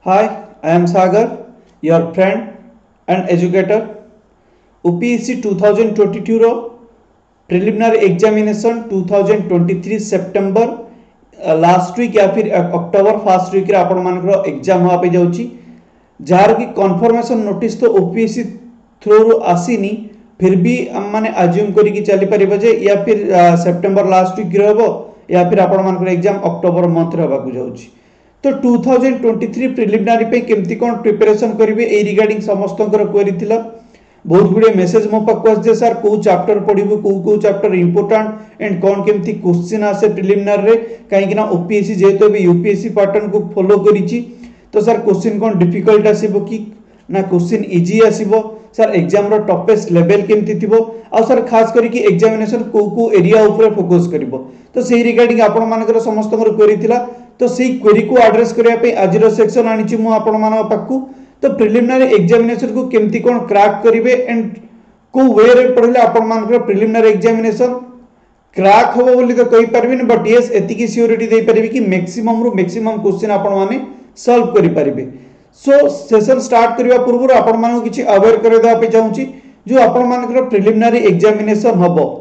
Hi, I am Sagar, your friend and educator. UPSC 2022 रो preliminary examination 2023 September last week या फिर October first week रे आपण मानकर एग्जाम होआ पे जाउची जार की कन्फर्मेशन नोटिस तो ओपीएससी थ्रू आसीनी फिर भी हम माने अज्यूम करी कि चली परिबो जे या फिर सेप्टेम्बर लास्ट वीक रे होबो या फिर आपण मानकर एग्जाम अक्टोबर मंथ रे होबा को जाउची। तो 2023 प्रिलिमिनरी पे केमती कोन प्रिपरेशन करिवे ए रिगार्डिंग समस्तंकर क्वेरी थिला। बहुत गुड़े मेसेज मो पाक आसे सर को चैप्टर पढ़िबो को चैप्टर इंपोर्टेंट एंड कौन केमती क्वेश्चन आसे प्रिलिमिनरी रे काहे ना ओपीएससी जेतो भी यूपीएससी पैटर्न को फॉलो करिछि तो सर क्वेश्चन कौन डिफिकल्ट आसीबो कि ना क्वेश्चन इजी आसीबो सर एग्जाम रो टॉपेस्ट लेवल केमती थिबो आ सर खास करी कि एग्जामिनेशन को एरिया ऊपर फोकस करिवो तो सेही रिगार्डिंग आपण मानकर समस्तकर क्वेरी थिला। तो सेही क्वेरी को एड्रेस करिया पे आज रो सेक्शन आनिछि मु आपण मान पाकू। तो प्रिलिमिनरी एग्जामिनेशन को केमती कोन क्रैक करिवे एंड को वे रे पढले आपण मानकर प्रिलिमिनरी एग्जामिनेशन क्रैक होबो बोली तो कहि परबिन बट यस एति की सियोरिटी दे परबी कि मैक्सिमम रो मैक्सिमम क्वेश्चन आपण माने सॉल्व करि परिबे। सो सेशन स्टार्ट करबा पूर्व आपण मान किछि अवेयर करे दा पे चाहूची जो आपण मानकर प्रिलिमिनरी एग्जामिनेशन हबो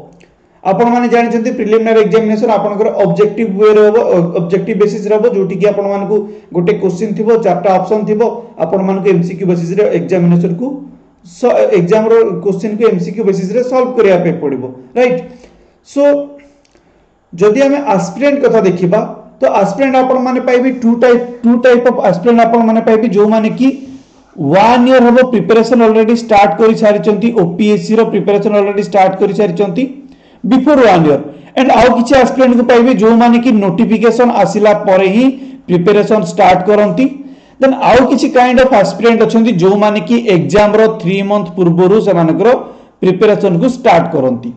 आपण माने जानि छथि प्रिलिमिनरी एग्जामिनेशन आपनकर ऑब्जेक्टिव वे रे होबो ऑब्जेक्टिव बेसिस रे होबो जोटी कि आपण मान को गोटे क्वेश्चन थिबो चारटा ऑप्शन थिबो आपण मान को एमसीक्यू बेसिस रे एग्जामिनेशन को एग्जाम रो क्वेश्चन को एमसीक्यू बेसिस रे सॉल्व करिया पे पड़िबो राइट। सो जदि हमें एस्पिरेंट कथा देखिबा तो एस्पिरेंट आपण माने पाइबी टू टाइप ऑफ एस्पिरेंट आपण माने पाइबी जो माने कि 1 ईयर हबो प्रिपरेशन ऑलरेडी स्टार्ट करि सारिचंती ओपीएससी रो प्रिपरेशन ऑलरेडी स्टार्ट करि सारिचंती बिफोर 1 ईयर एंड आउ किछि एस्पिरेंट को पाइबे जो माने कि नोटिफिकेशन आसिला परे ही प्रिपरेशन स्टार्ट करंती। देन आउ किछि काइंड ऑफ एस्पिरेंट अछंती जो माने कि एग्जाम रो 3 मंथ पूर्वरु सेमानकर प्रिपरेशन को स्टार्ट करंती।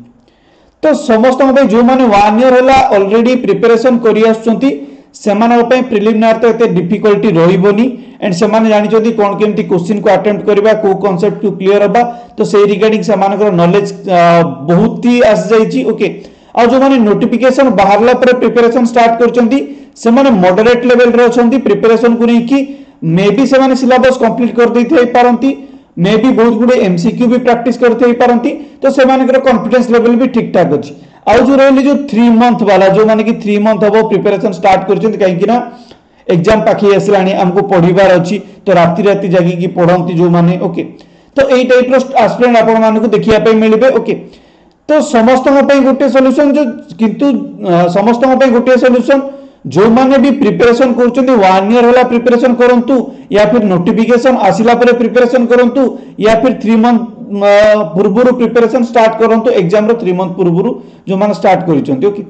तो समस्त पे जो माने 1 ईयर होला ऑलरेडी प्रिपरेशन करि आछंती सेमान पे प्रिलिमिनरी तो एते डिफिकल्टी रहिबोनी एंड सेमान जानि छथि कोन केमती क्वेश्चन को अटेम्प्ट करबा को कांसेप्ट को क्लियर होबा तो से रिगार्डिंग सेमानकर नॉलेज बहुत ही आस जाईची ओके। आ जो माने नोटिफिकेशन बाहरला पर प्रिपरेशन स्टार्ट करचंती से माने मॉडरेट लेवल रे अछंती प्रिपरेशन को नै कि मे बी से माने सिलेबस कंप्लीट कर दैथै पारंती मे बी बहुत गुडे एमसीक्यू भी प्रैक्टिस करथै पारंती तो से मानकर कॉन्फिडेंस लेवल भी ठीक ठाक अछि। आ जो रहली जो 3 मंथ वाला जो माने कि 3 मंथ हबो प्रिपरेशन स्टार्ट करचंती काहे कि ना एग्जाम पाखी आसलानी हमको पढ़िबार अछि तो राति राति जागी की पढ़ंती जो माने ओके। तो एई टाइप रो एस्पिरेंट आपण माने को देखिया पे मिलबे ओके। तो समस्त पे गोटे सॉल्यूशन जो किंतु समस्त पे गोटे सॉल्यूशन जो माने भी प्रिपरेशन करचंती 1 ईयर होला प्रिपरेशन करंतु या फिर नोटिफिकेशन आसिला परे प्रिपरेशन करंतु या फिर 3 मंथ पूर्वरु प्रिपरेशन स्टार्ट करंतु एग्जाम रो 3 मंथ पूर्वरु जो माने स्टार्ट करिसंती ओके।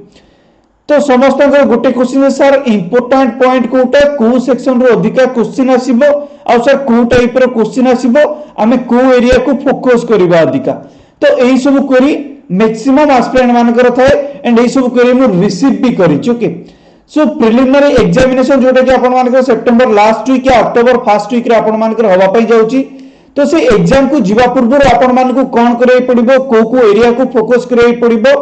तो समस्त गोटे क्वेश्चन सर इंपोर्टेंट पॉइंट कोटा को सेक्शन रो अधिका क्वेश्चन आसीबो आ सर को टाइप रो क्वेश्चन आसीबो हमें को एरिया को फोकस करबा अधिका तो एही सब करी मैक्सिमम एस्पिरेंट मानकर थाए एंड एही सब करी मु रिसीव भी करी ओके। सो प्रिलिमिनरी एग्जामिनेशन जोटा कि आपण मानकर सितंबर लास्ट वीक या अक्टोबर फर्स्ट वीक रे आपण मानकर हवा पई जाउची तो से एग्जाम को जीवा पूर्व आपण मानकु कोन करे पड़िबो को एरिया को फोकस करे पड़िबो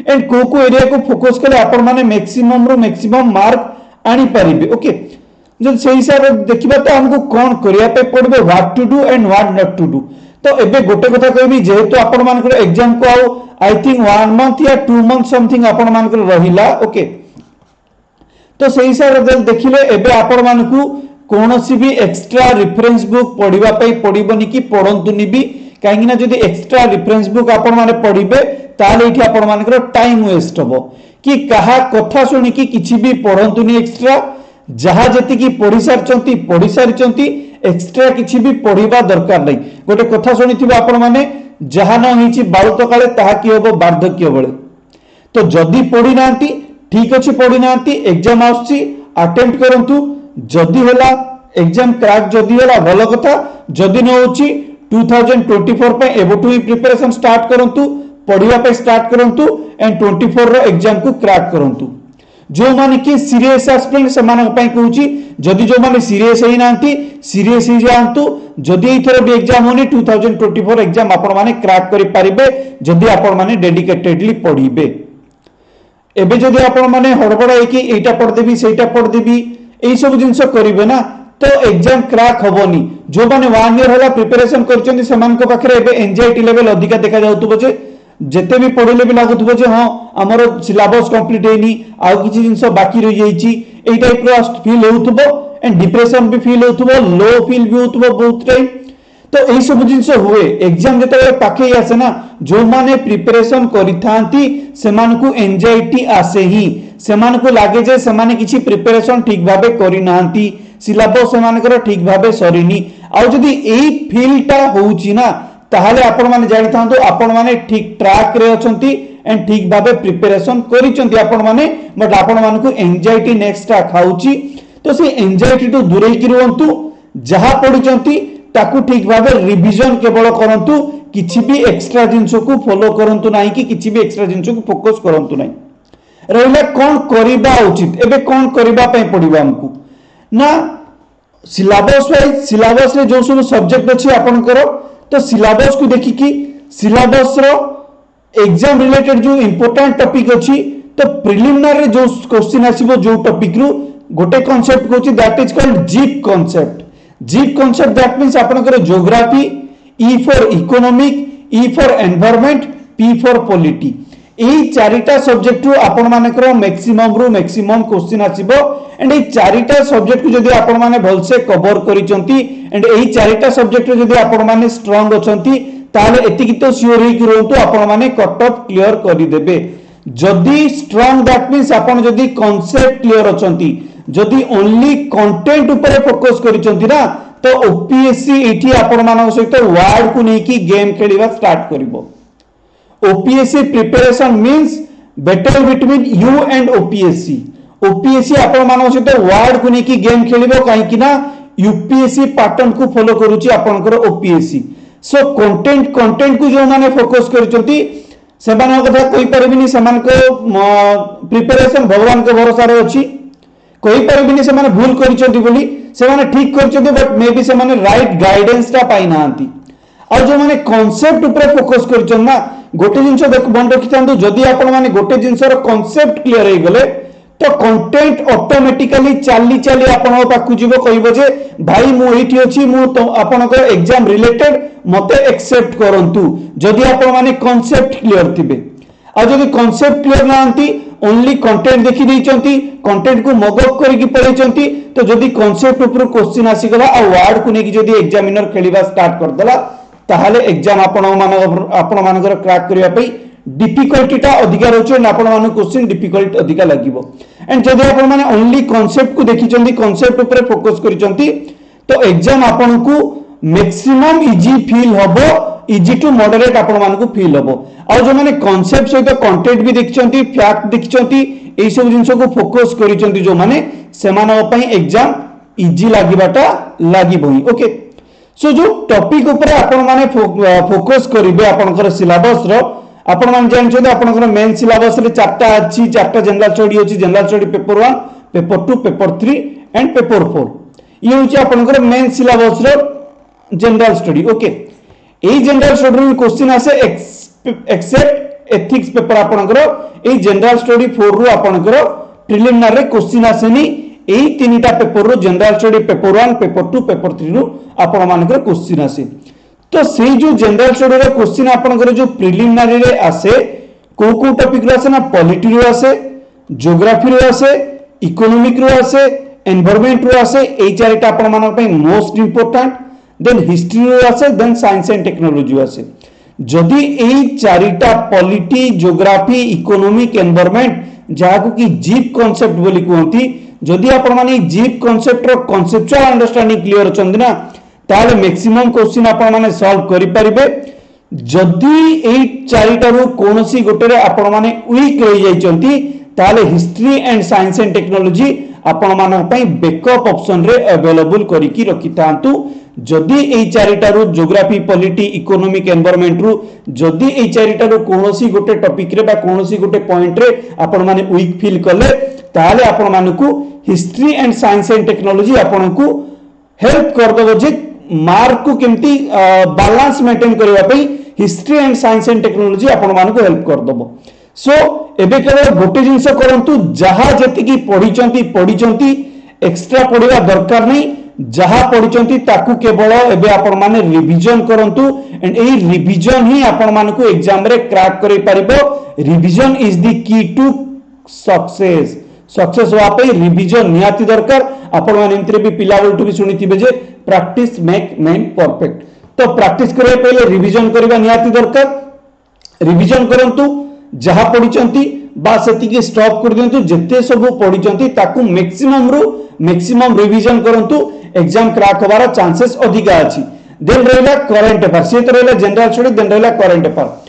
एंड को एरिया को फोकस कले आपण माने मैक्सिमम रो मैक्सिमम मार्क आनी परिबे ओके। जब सही हिसाब देखिबा तो हमको कोन करिया पे पड़बे what to do and what not to do. तो एबे गोटे कथा कहबी जेहेतु आपण मानकर एग्जाम को आउ आई थिंक 1 मंथ या 2 मंथ समथिंग आपण मानकर रहिला ओके। तो सही हिसाब देखिले एबे आपण मानकु कोनोसी भी एक्स्ट्रा रेफरेंस बुक पढिबा पई पडिबोनी कि पढंतुनी भी काहेकि ना जदी एक्स्ट्रा रेफरेंस बुक आपण माने पढिबे ताले इठी आपण मानकर टाइम वेस्ट होबो कि कहा कथा सुनी कि किछि भी पढंतुनी एक्स्ट्रा जहा जति की पढि सारचंती एक्स्ट्रा किछि भी पढिबा दरकार नै। गोटे कथा सुनिथिबो आपण माने जहा न हिची बाळुत काले ताहा कि होबो वार्धक्य बेले। तो जदी पढि नांती ठीक अछि पढि नांती एग्जाम आउछि अटेम्प्ट करंतु जदी होला एग्जाम क्रैक जदी होला भलो कथा जदी न होची 2024 पे एबोटू ही प्रिपरेशन स्टार्ट करंतु पढिबा पे स्टार्ट करंतु एंड 24 रो एग्जाम को क्रैक करंतु। जो माने कि सीरियस एस्पिरेंट से माने पई कहूची जदी जो माने सीरियस ही नांती सीरियस ही जानतु जदी एथर भी एग्जाम होनी 2024 एग्जाम आपण माने क्रैक करि परिबे जदी आपण माने डेडिकेटेडली पढिबे। एबे जदी आपण माने हड़बड़ है कि एटा पढ़ देबी सेटा पढ़ देबी एई सब जिंस करिवे ना तो एग्जाम क्रैक हबनी। जो माने 1 ईयर होला प्रिपरेशन करचंदी सेमान को पाखरे एबे एंजाइटी लेवल अधिका देखा जाउतबो जे जेते भी पढिले भी लागुतबो जे हां हमर सिलेबस कंप्लीट हेनी आ किछि जिंस बाकी रहि जाईची एई टाइप रो फील होउतबो एंड डिप्रेशन भी फील होउतबो लो फील भी होउतबो बहुत टाइम। तो यही सब जिन हुए एग्जाम जो पाखे आसे ना जो माने प्रिपरेशन करिथांती सेमान को एंजाइटी आसे ही सेमान को लागे जे सेमाने किछि प्रिपरेशन ठीक भाबे करि नांती सिलेबस सेमानकर ठीक भाबे सरीनी आ जदी एई फीलटा होउची ना ताहाले आपण माने जानि थांतो आपण माने ठीक ट्रैक रे अछंती एंड ठीक भाबे प्रिपरेशन करिसंती आपण माने बट आपण मानकु एंजाइटी नेक्स्ट खाउची। तो से एंजाइटी तो दूरे कि रहंतु जहा पढिचंती ताकू ठीक भाबे रिवीजन केवल करंतु किछि भी एक्स्ट्रा जिंस को फॉलो करंतु नाही कि किछि भी एक्स्ट्रा जिंस को फोकस करंतु नाही। रहला कोन करिबा उचित एबे कोन करिबा पय पडिबा हमकु ना सिलेबस वाइज सिलेबस रे जो सब सब्जेक्ट अछि आपनकर तो सिलेबस को देखि कि सिलेबस रो एग्जाम रिलेटेड जो इंपोर्टेंट टॉपिक अछि तो प्रिलिमिनरी जो क्वेश्चन आसीबो जो टॉपिक रु गोटे कांसेप्ट को अछि that is called GEEP concept. GEEP concept that means आपनकर geography E for economic E for environment P for polity एई चारिटा सब्जेक्ट रु आपण मानकर मैक्सिमम क्वेश्चन आसीबो एंड एई चारिटा सब्जेक्ट को जदी आपण माने भलसे कवर करिसंती एंड एई चारिटा सब्जेक्ट रो जदी आपण माने स्ट्रांग अछंती ताले एतिकी तो सियोर हे कि रहंतु आपण माने कट ऑफ क्लियर करि देबे। जदी स्ट्रांग दैट मींस आपण जदी कांसेप्ट क्लियर अछंती जदी ओनली कंटेंट ऊपर फोकस करिसंती ना तो ओपीएससी एठी आपण मानक सहित वर्ड को नेकी गेम खेलिबा स्टार्ट करिवो। OPSC preparation means battle between you and OPSC. OPSC आपण मानक सहित वर्ड को नेकी गेम खेलिबो काहे कि ना यूपीएससी पैटर्न को फॉलो करूची आपनकर ओपीएससी। सो कंटेंट को जो माने फोकस करिसंती सेमान कथा कोइ परबिनी सेमान को प्रिपरेशन भगवान के भरोसा रे अछि कोइ परबिनी सेमान भूल करिसंती बोली सेमान ठीक करिसंती बट मे बी सेमान राइट गाइडेंस ता पाइ नांती। आ जो माने कांसेप्ट ऊपर फोकस करिसन ना गोटे जिंस देख बन रखिथांतु जदी आपण माने गोटे जिंसर कांसेप्ट क्लियर हे गले तो कंटेंट ऑटोमेटिकली चाली आपण पाखु जीवो कहबो जे भाई मु एठी अछि मु तो आपनकर एग्जाम रिलेटेड मते एक्सेप्ट करंतु जदी आपण माने कांसेप्ट क्लियर थिबे। आ जदी कांसेप्ट क्लियर नांती ओनली कंटेंट देखि दैचंती कंटेंट को मगअप करिकि पढैचंती तो जदी कांसेप्ट ऊपर क्वेश्चन आसी गला आ वर्ड को नेकी जदी एग्जामिनर खेलिबा स्टार्ट कर देला ताहाले एग्जाम आपण मानकर क्रैक करिया पई डिफिकल्टीटा अधिका रहछ एंड आपण मानु क्वेश्चन डिफिकल्ट अधिका लागिवो। एंड जदी आपण माने ओनली कांसेप्ट को देखिचंती कांसेप्ट ऊपर फोकस करिचंती तो एग्जाम आपण को मैक्सिमम इजी फील हबो इजी टू मॉडरेट आपण मान को फील हबो। आ जो माने कांसेप्ट सहित कंटेंट भी देखिचंती फैक्ट देखिचंती एई सब जिंस को फोकस करिचंती जो माने सेमान पई एग्जाम इजी लागिबाटा लागिबो। ओके सो जो टॉपिक ऊपर आपण माने फोकस करिवे आपनकर सिलेबस रो आपण मान जानछोदे आपनकर मेन सिलेबस रे चारटा अछि चारटा जनरल स्टडी अछि general study paper 1 paper 2 paper 3 and paper 4 ये होछि आपनकर मेन सिलेबस रो जनरल स्टडी। ओके एई जनरल स्टडी रो क्वेश्चन आसे एक्सेप्ट एथिक्स पेपर आपनकर एई जनरल स्टडी 4 रो आपनकर प्रिलिमिनरी रे क्वेश्चन आसेनी एई तीनटा पेपर रो general study paper 1 paper 2 paper 3 रो आपण मानकर क्वेश्चन आसे। तो से जो जनरल स्टडी रो क्वेश्चन आपनकर जो प्रिलिमिनरी रे आसे को टॉपिक रो आसे ना पॉलिटी रो आसे ज्योग्राफी रो आसे इकोनॉमिक रो आसे एनवायरनमेंट रो आसे एई चारिटा आपण मानक पई मोस्ट इंपोर्टेंट देन हिस्ट्री रो आसे देन साइंस एंड टेक्नोलॉजी आसे। जदी एई चारिटा पॉलिटी ज्योग्राफी इकोनॉमिक एनवायरनमेंट जाको कि जीप कांसेप्ट बोली कहंती जदी आपण माने जीप कांसेप्ट रो कांसेप्चुअल अंडरस्टैंडिंग क्लियर अछंदी ना ताले मैक्सिमम क्वेश्चन आपण माने सॉल्व करि परिबे। जदी एई चारिटा रो कोनोसी गोटेरे आपण माने वीक रहि जाइचंती ताले history and science and technology आपण मानक पई बैकअप ऑप्शन रे अवेलेबल करि कि रखितांतु। जदी एई चारिटा रो ज्योग्राफी पॉलिटी इकोनॉमिक एनवायरनमेंट रो जदी एई चारिटा रो कोनोसी गोटे टॉपिक रे बा कोनोसी गोटे पॉइंट रे आपण माने वीक फील कले ताले आपण मानकु history and science and technology आपण को हेल्प कर दबो जे मार्क को केमती बैलेंस मेंटेन करबा पई history and science and technology आपण मानकु हेल्प कर दबो। सो एबे केवल गोटे जिंस करंतु जहा जति की पढिचंती एक्स्ट्रा पढिबा दरकार नहीं जहा पढ़िचंती ताकू केवल एबे आपण माने रिवीजन करंतु एंड एई रिवीजन ही आपण मानकू एग्जाम रे क्रैक करि परिबो। Revision is the key to success. Success होआ पे रिवीजन निहाती दरकार। आपण माने इंतरे भी पिला बोलटू भी सुनिथिबे जे प्रैक्टिस मेक मैन परफेक्ट। तो प्रैक्टिस करे पहले रिवीजन करबा निहाती दरकार। रिवीजन करंतु जहा पढ़िचंती बा सेतिकी स्टॉप कर दियंतु। जेते सब पढ़िचंती ताकू मैक्सिमम रिवीजन करंतु। एग्जाम क्रैक होबार चांसेस अधिका अछि। देन रहला करंट अफेयर। से तो रहला जनरल स्टडी। देन रहला करंट अफेयर।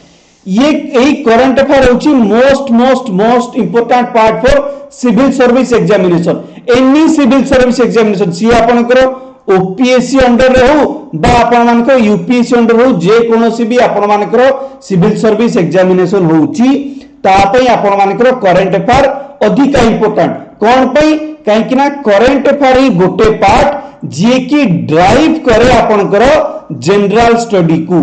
ये एई करंट अफेयर होची most important part for civil service examination. Any civil service examination सी आपनकर ओपीएससी अंडर रे हो बा आपण मानकर यूपीएससी अंडर हो, जे कोनोसी भी आपण मानकर सिविल सर्विस एग्जामिनेशन होची ता पई आपण मानकर करंट अफेयर अधिक इंपोर्टेंट। कोन पई काहे कि ना करंट अफेयर ही गोटे पार्ट जे कि ड्राइव करे आपनकर जनरल स्टडी को।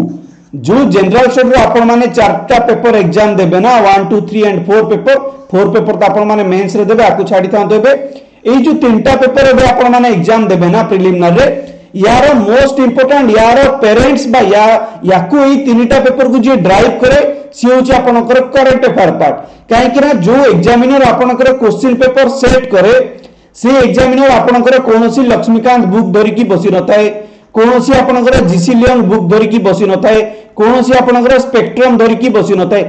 जो जनरल स्टडी रो आपण माने चारटा पेपर एग्जाम देबे ना 1 2 3 एंड 4 पेपर तो आपण माने मेंस रे देबे आकु छाडी था देबे। ए जो तीनटा पेपर एबे आपण माने एग्जाम देबे ना प्रिलिमिनरी रे, यार मोस्ट इंपोर्टेंट यार पेरेंट्स बा याकु ए तीनटा पेपर को जे ड्राइव करे सी होची आपनकर करंट अफेयर पार्ट। काहे कि ना जो एग्जामिनर आपनकर क्वेश्चन पेपर सेट करे से एग्जामिनर आपनकर कोनोसी लक्ष्मीकांत बुक धरि की बसी नथाए, कोनोसी आपनकर जीसी लियोन बुक धरि की बसी नथाए, कोनोसी आपनकर स्पेक्ट्रम धरि की बसी नथाए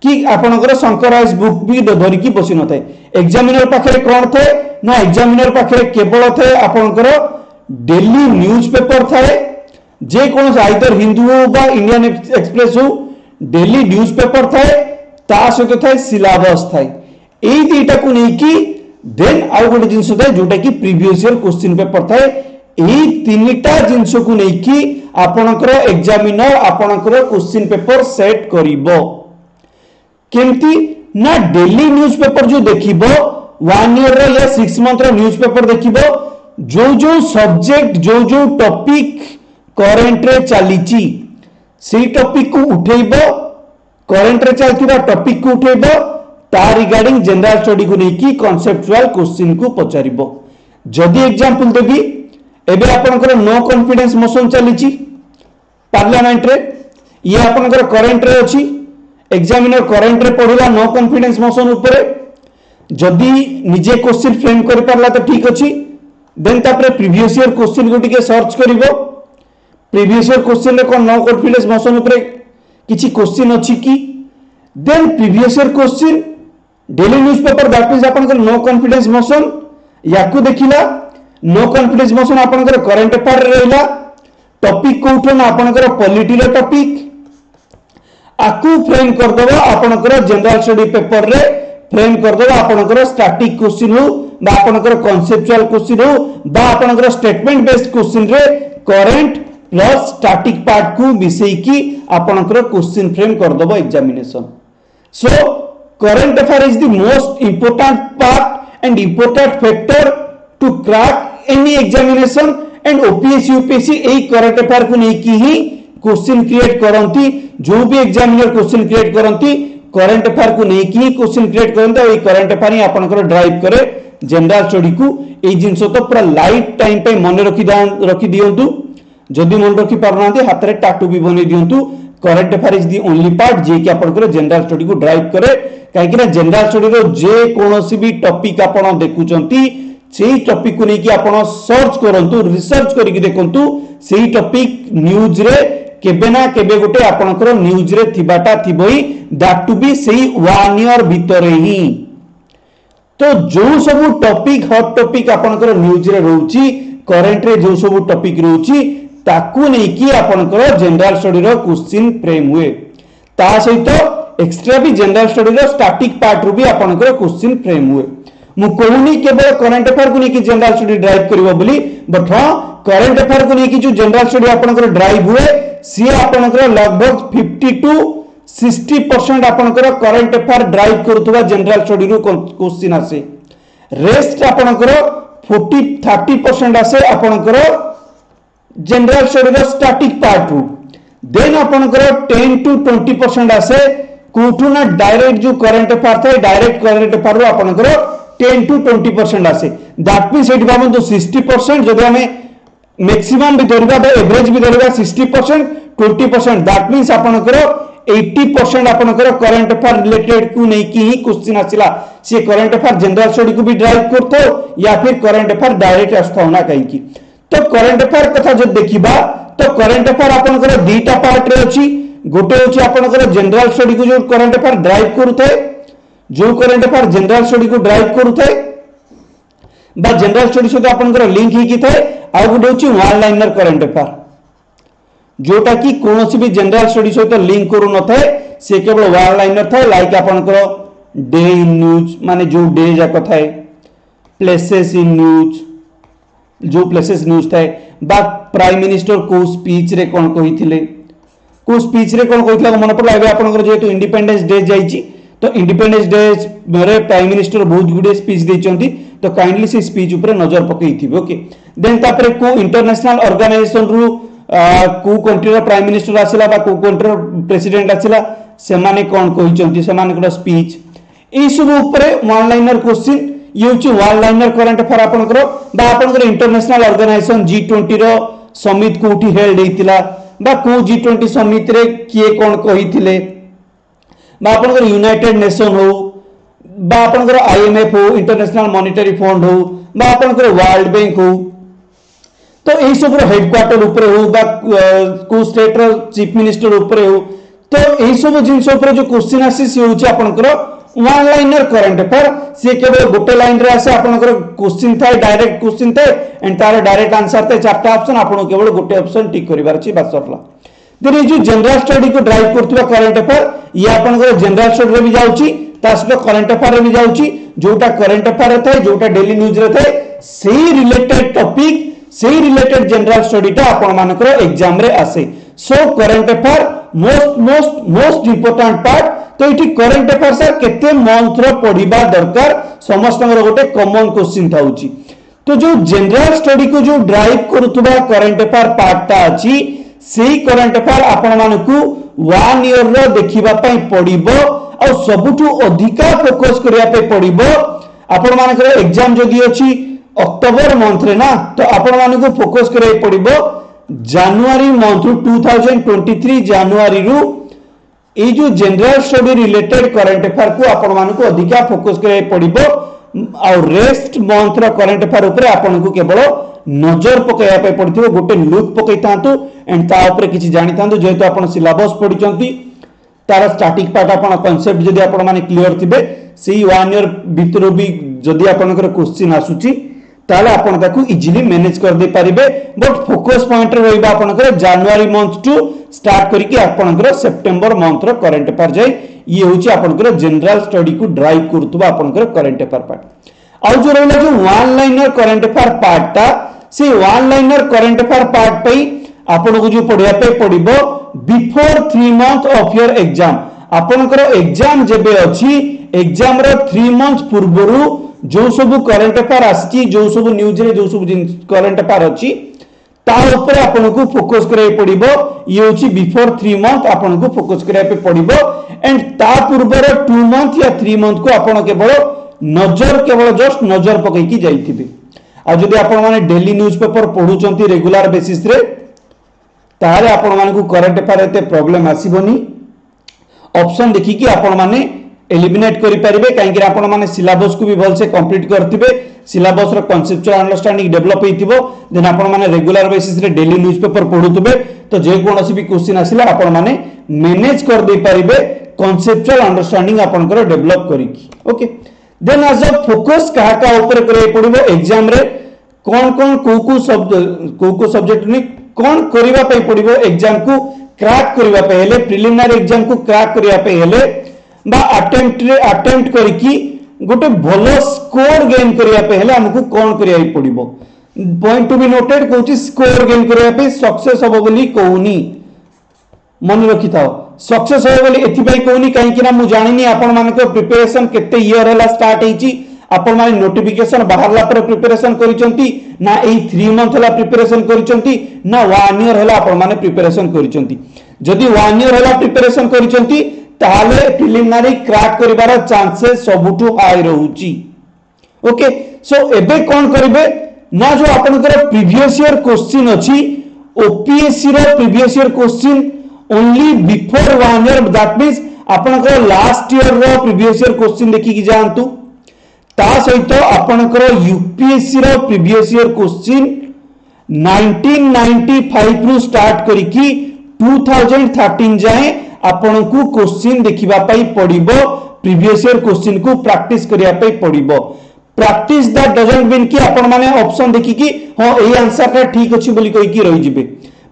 कि आपनकर शंकराइज बुक भी धरि की बसी नथाए। एग्जामिनर पाखरे कोन थे ना एग्जामिनर पाखरे केवल थे आपनकर डेली न्यूज़पेपर थाए, जे कोन आइदर हिंदू हो बा इंडियन एक्सप्रेस हो, डेली न्यूज़पेपर थाए ता सहित थाए सिलेबस थाए। एई दुईटा को नै कि देन आउ गोटे जिंस थाए जोटा कि प्रीवियस ईयर क्वेश्चन पेपर थाए। एई तीनटा जिंस को नै कि आपनकर एग्जामिनर आपनकर क्वेश्चन पेपर सेट करिवो। केमती ना डेली न्यूज़पेपर जो देखिबो 1 ईयर रो या 6 मंथ रो न्यूज़पेपर देखिबो, जो सब्जेक्ट जो टॉपिक करंट रे चलीची से टॉपिक को उठेइबो, करंट रे चलतिबा टॉपिक को उठेइबो, ता रिगार्डिंग जनरल स्टडी को नै कि कांसेप्चुअल क्वेश्चन को पचारिबो। जदी एग्जांपल देबी एबे आपनकर नो कॉन्फिडेंस मोशन चलीची पार्लियामेंट रे, ये आपनकर करंट रे अछि। एग्जामिनर करंट रे पढिला नो कॉन्फिडेंस मोशन ऊपर, जदी निजे क्वेश्चन फ्रेम कर परला तो ठीक अछि। देन तापरे प्रीवियस ईयर क्वेश्चन को टिके सर्च करिवो। प्रीवियस ईयर क्वेश्चन रे कोन नो कॉन्फिडेंस मोशन ऊपर किछि क्वेश्चन अछि कि, then previous year question daily newspaper that means आपनकर नो कॉन्फिडेंस मोशन याकू देखिला। नो कॉन्फिडेंस मोशन आपनकर करंट अफेयर रे रहला। टॉपिक को उठना आपनकर पॉलिटी रे टॉपिक आकू फ्रेम कर दबा आपनकर जनरल स्टडी पेपर रे फ्रेम कर दबा आपनकर स्टैटिक क्वेश्चन हो बा आपनकर कांसेप्चुअल क्वेश्चन हो बा आपनकर स्टेटमेंट बेस्ड क्वेश्चन रे करंट प्लस स्टैटिक पार्ट को मिसई की आपनकर क्वेश्चन फ्रेम कर दबा examination. So current affair is the most important part and important factor to crack any examination and OPSC UPSC एई करंट अफेयर को नै की ही क्वेश्चन क्रिएट करंती। जो भी एग्जामिनर क्वेश्चन क्रिएट करंती करंट अफेयर को नै की क्वेश्चन क्रिएट करंती। एई करंट अफेयर ही आपनकर ड्राइव करे जनरल स्टडी को। एई जिंस तो पूरा लाइफ टाइम पे मन रखी दियंतु। जदि मन रखी पारनांती हाथ रे टाटू भी बनै दियंतु। Current affair is the only part जे कि आपनकर जनरल स्टडी को ड्राइव करे। काहे कि ना जनरल स्टडी रो जे कोनोसी भी टॉपिक आपन देखुचंती सेही टॉपिक को नै कि आपन सर्च करंतु, रिसर्च करिकि देखंतु सेही टॉपिक न्यूज रे केबे ना केबे गोटे आपनकर न्यूज रे थिबाटा थिबई, दैट टू बी सेही 1 ईयर भितरे ही। तो जो सब टॉपिक हॉट टॉपिक आपनकर न्यूज रे रहउची, करंट रे जो सब टॉपिक रहउची ताकू नै कि आपनकर जनरल स्टडी रो क्वेश्चन फ्रेम हुए। ता सहित एक्स्ट्रा भी जनरल स्टडी रो स्टैटिक पार्ट रो भी आपनकर क्वेश्चन फ्रेम हुए। मु कहूनी केवल करंट अफेयर को नै कि जनरल स्टडी ड्राइव करिवो बोली, बट हां करंट अफेयर को नै कि जो जनरल स्टडी आपनकर ड्राइव हुए सी आपनकर लगभग 50 टू 60% आपनकर करंट अफेयर ड्राइव करूथबा जनरल स्टडी रो क्वेश्चन आसे। रेस्ट आपनकर 40-30% आसे आपनकर जनरल स्टडी रो स्टैटिक पार्ट रो। देन आपनकर 10 टू 20% आसे कोठू ना डायरेक्ट जो करंट अफेयर थाए डायरेक्ट करंट अफेयर रो आपनकर 10 टू 20% आसे। दैट मींस एटी भाबंतु 60% जदि हमें मैक्सिमम भी धरवा एवरेज भी धरवा 60% 20%, दैट मीन्स आपनकर 80% आपनकर करंट अफेयर रिलेटेड को नहीं की ही क्वेश्चन आसिला से करंट अफेयर जनरल स्टडी को भी ड्राइव करतो या फिर करंट अफेयर डायरेक्ट आस्थो ना कहीं की। तो करंट अफेयर कथा जब देखिबा तो करंट अफेयर आपनकर दीटा पार्ट रे अछि। गोटे होछि आपनकर जनरल स्टडी को जो करंट अफेयर ड्राइव करूथे, जो करंट अफेयर जनरल स्टडी को ड्राइव करूथे बा जनरल स्टडी सहित आपनकर लिंक ही की थाए। आ गोटे होछि वन लाइनर करंट अफेयर जोटा कि कोनोसी भी जनरल स्टडी सहित लिंक करू न थाए, से केवल वन लाइनर थाए। लाइक आपनकर डे इन न्यूज माने जो डे जाक थाए, प्लेसेस इन न्यूज जो प्लेसेस न्यूज थाए, बा प्राइम मिनिस्टर को स्पीच रे कोन कहिथिले, को स्पीच रे कोन कहिथिला मन पड़ला। एबे आपनकर जेतु इंडिपेंडेंस डे जाईची तो इंडिपेंडेंस डे रे प्राइम मिनिस्टर बहुत गुडे स्पीच देचंती, तो काइंडली से स्पीच ऊपर नजर पकईथिबे। ओके, देन तापरे को इंटरनेशनल ऑर्गेनाइजेशन रु को कंट्री रो प्राइम मिनिस्टर आसिला बा को कंट्री रो प्रेसिडेंट आसिला, से माने कोन कहिचंती, से माने को स्पीच ई सब ऊपर वन लाइनर क्वेश्चन ये होची वन लाइनर करंट अफेयर आपनकर बा आपनकर इंटरनेशनल ऑर्गेनाइजेशन G20 रो समिट कोठी हेल्ड हेतिला बा को G20 समिट रे किए कोन कहिथिले, बा आपनकर यूनाइटेड नेशन हो बा आपनकर IMF हो, इंटरनेशनल मॉनेटरी फंड हो बा आपनकर वर्ल्ड बैंक हो, तो यही सब हेडक्वार्टर ऊपर हो बा को स्टेट रो चीफ मिनिस्टर ऊपर हो, तो यही सब जिनस ऊपर जो क्वेश्चन आसी से होची आपनकर वन लाइनर करंट अफेयर। से केवल गोटे लाइन रे आसे आपनकर क्वेश्चन थाए, डायरेक्ट क्वेश्चन थाए एंड तार डायरेक्ट आंसर थाए चारटा ऑप्शन, आपन केवल गोटे ऑप्शन टिक करिवार अछि बस सरला। देन ये जो जनरल स्टडी को ड्राइव करथुवा करंट अफेयर ये आपनकर जनरल स्टडी रे भी जाउची, तासबे करंट अफेयर रे भी जाउची। जोटा करंट अफेयर थाए, जोटा डेली न्यूज रे थाए, सेही रिलेटेड टॉपिक सेही रिलेटेड जनरल स्टडी टा आपन मानकर एग्जाम रे आसे। सो current affair most important part. तो इठी करंट अफेयर सर केते मंथ रो पढिबा दरकार समस्त गोटे कॉमन क्वेश्चन थाउची। तो जो जनरल स्टडी को जो ड्राइव करूथबा करंट अफेयर पार्ट ता अछि, सेही करंट अफेयर आपन मानकू 1 ईयर रो देखिबा पई पडिबो और सबुठु अधिका फोकस करिया पे पडिबो। आपन मानकर एग्जाम जदी अछि अक्टोबर मंथ रे ना, तो आपन मानकू फोकस करिया पडिबो जनवरी मंथ 2023 जनवरी रु ए जो general study related current affair को आपण मानकू अधिका फोकस करे पड़िबो और रेस्ट मंथ रो करंट अफेयर ऊपर आपण को केवल नजर पकाया पे पड़थिबो, गोटे लुक पकई तांतु एंड ता ऊपर किछि जानि तांतु। जेहेतु आपण सिलेबस पढिचंती तार स्टैटिक पार्ट आपण कांसेप्ट जदी आपण माने क्लियर थिबे, सेही 1 ईयर भीतर भी जदी आपनकर क्वेश्चन आसुची ताले आपण ताकू इजीली मैनेज कर दे पारिबे। बट फोकस पॉइंट रे रहइबा आपनकर जनवरी मंथ टू स्टार्ट करिकि आपनकर सितंबर मंथ रो करंट अफेयर जाय। ये होची आपनकर जनरल स्टडी को ड्राइव करतबा आपनकर करंट अफेयर पार्ट। और जो रहला जो one liner current affair part ता, से one liner current affair part पई आपण को जो पढिया पे पडिबो before 3 month of your exam. आपनकर एग्जाम जेबे अछि, एग्जाम रो 3 मंथ पूर्वरु जो सब करंट अफेयर आछि, जो सब न्यूज रे जो सब करंट अफेयर अछि ता ऊपर आपन को फोकस करे पडिबो। ये होची बिफोर 3 मंथ आपन को फोकस करे पे पडिबो एंड ता पूर्वर 2 मंथ या 3 मंथ को आपन केवल जस्ट नजर पकई की जाइथिबे। आ जदि आपन माने डेली न्यूज़पेपर पढुचंती रेगुलर बेसिस रे, तारे आपन माने को करंट अफेयर एते प्रॉब्लम आसीबोनी। ऑप्शन देखि कि आपन माने एलिमिनेट करि परिबे, काहे कि आपन माने सिलेबस को भी भल से कंप्लीट करथिबे, सिलेबस रो कांसेप्चुअल अंडरस्टैंडिंग डेवलप हेतिबो। देन आपन माने रेगुलर बेसिस रे डेली न्यूज़पेपर पढुथबे, तो जे कोनोसी भी क्वेश्चन आसिला आपन माने मैनेज कर दे परिबे कांसेप्चुअल अंडरस्टैंडिंग आपन कर डेवलप करिकि। Okay, then as a focus काहा का ऊपर करे पडिबो एग्जाम रे, कोन कोन को सब्जेक्ट नि कोन करिवा पे पडिबो एग्जाम को क्रैक करिवा पे हेले, प्रिलिमिनरी एग्जाम को क्रैक करिवा पे हेले बा अटेम्प्ट करिकि गोटे भलो स्कोर गेन करिया पे हेले हमकु कोन करिया पडिबो। पॉइंट टू बी नोटेड कहूची स्कोर गेन करिया पे सक्सेस हो बोली कहूनी, मन रखि थाओ सक्सेस हो बोली एथि पई कहूनी काहे कि ना मु जानिनी आपन मानको प्रिपरेशन केते ईयर हला स्टार्ट हेची, आपन माने नोटिफिकेशन बाहरला पर प्रिपरेशन करिसंती ना एई 3 मंथ हला प्रिपरेशन करिसंती ना 1 ईयर हला आपन माने प्रिपरेशन करिसंती। जदि 1 ईयर हला प्रिपरेशन करिसंती ताले प्रिलिमिनरी क्रैक करिवार चांसेस सबुठु हाई रहउची। ओके, सो एबे कोन करिवे ना जो आपनकर प्रीवियस ईयर क्वेश्चन अछि ओपीएससी रो previous year question only before 1 year, that means आपनकर लास्ट ईयर रो प्रीवियस ईयर क्वेश्चन देखि कि जानतु। ता सहित आपनकर यूपीएससी रो प्रीवियस ईयर क्वेश्चन 1995 रु स्टार्ट करिकी 2013 जाए आपन को क्वेश्चन देखिबा पई पड़िबो, प्रीवियस ईयर क्वेश्चन को प्रैक्टिस करिया पई पड़िबो। प्रैक्टिस दैट डजंट मीन कि आपण माने ऑप्शन देखि कि हां ए आंसर ता ठीक अछि बोली कहि कि रहि जिवे।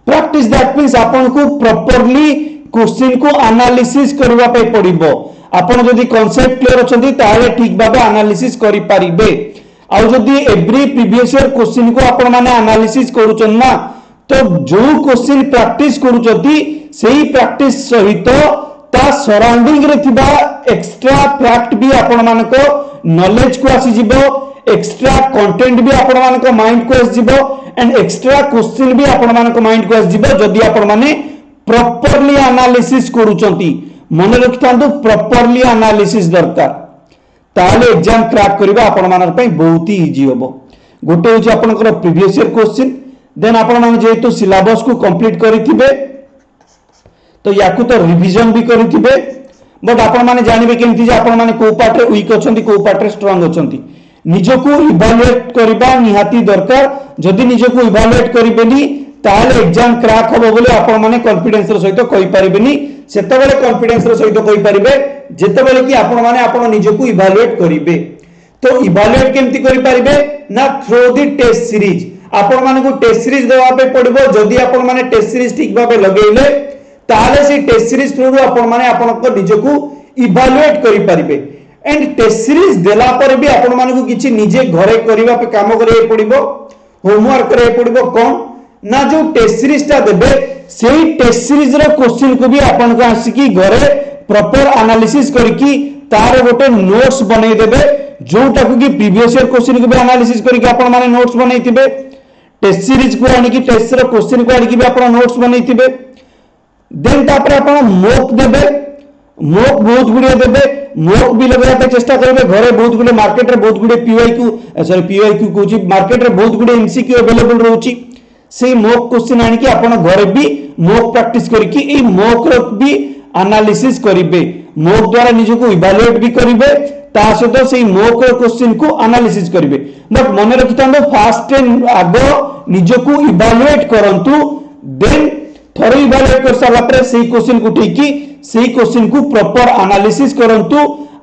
प्रैक्टिस दैट मींस आपण को प्रॉपर्ली क्वेश्चन को एनालिसिस करबा पई पड़िबो। आपण जदी कांसेप्ट क्लियर अछंती ताले ठीक भाबे एनालिसिस करि परिबे। आ जदी एवरी प्रीवियस ईयर क्वेश्चन को आपण माने एनालिसिस करूछन ना, तो जो क्वेश्चन प्रैक्टिस करूछंती सेही प्रैक्टिस सहित ता सराउंडिंग रे थिबा एक्स्ट्रा फैक्ट भी आपण मानको नॉलेज को आसी जिवो, एक्स्ट्रा कंटेंट भी आपण मानको माइंड को आसी जिवो एंड एक्स्ट्रा क्वेश्चन भी आपण मानको माइंड को आसी जिवो जदी आपण माने प्रॉपर्ली एनालिसिस करूछंती। मन रखिथांतु प्रॉपर्ली एनालिसिस दरकार, ताले एग्जाम क्रैक करबा आपण मानक पई बहुत ही इजी होबो। गोटे होची आपनकर प्रीवियस ईयर क्वेश्चन, देन आपण माने जेतु सिलेबस को कंप्लीट करिथिबे तो याकू तो रिवीजन भी करिथिबे, बट आपण माने जानिबे केमति जे आपण माने को पार्ट रे वीक अछंती को पार्ट रे स्ट्रांग अछंती। निजको इवैल्यूएट करबा निहाती दरकार। जदी निजको इवैल्यूएट करिबेनी ताले एग्जाम क्रैक होबो बोले आपण माने कॉन्फिडेंस रो सहित कहि परिबेनी। सेतेबेले कॉन्फिडेंस रो सहित कहि परिबे जेतेबेले कि आपण माने आपण निजको इवैल्यूएट करिबे। तो इवैल्यूएट केमति करि परिबे ना थ्रू द टेस्ट सीरीज। आपण माने को टेस्ट सीरीज देवा पे पड़िबो। जदी आपण माने टेस्ट सीरीज ठीक भाबे लगेइले ताले से टेस्ट सीरीज थ्रू आपण माने आपण को निजको इवैल्यूएट करि परिबे। एंड टेस्ट सीरीज देला पर भी आपण माने को किछि निजे घरे करिवा पे काम करे पड़िबो, होमवर्क करे पड़िबो। कोन ना जो टेस्ट सीरीज ता देबे सेही टेस्ट सीरीज रो क्वेश्चन को भी आपण को आसी की घरे प्रॉपर एनालिसिस करकी तार गोटे नोट्स बनै देबे, जोटा को कि प्रीवियस ईयर क्वेश्चन को भी एनालिसिस करके आपण माने नोट्स बनैतिबे। टेस्ट सीरीज को आनी की टेस्ट रो क्वेश्चन को आनी की भी आपण नोट्स बनैतिबे। देन तापर आपण मॉक देबे, मॉक बहुत गुड़िया देबे। मॉक भी लगाया पे चेष्टा करबे। घरे बहुत गुड़े मार्केट रे बहुत गुड़े पीवाईक्यू कोची मार्केट रे बहुत गुड़े एमसीक्यू अवेलेबल रहउची। से मॉक क्वेश्चन आनी की आपण घरे भी मॉक प्रैक्टिस करकी ए मॉक रो भी एनालिसिस करिवे। मॉक द्वारा निजको इवैल्यूएट भी करिवे, ता सहित से मॉक रो क्वेश्चन को एनालिसिस करिवे। बट मन रखितांदो फास्ट एंड आगो निजको इवैल्यूएट करंतु, देन थरो इवैल्यूएट कर साला पर सेही क्वेश्चन को ठीकी सेही क्वेश्चन को प्रॉपर एनालिसिस करंतु।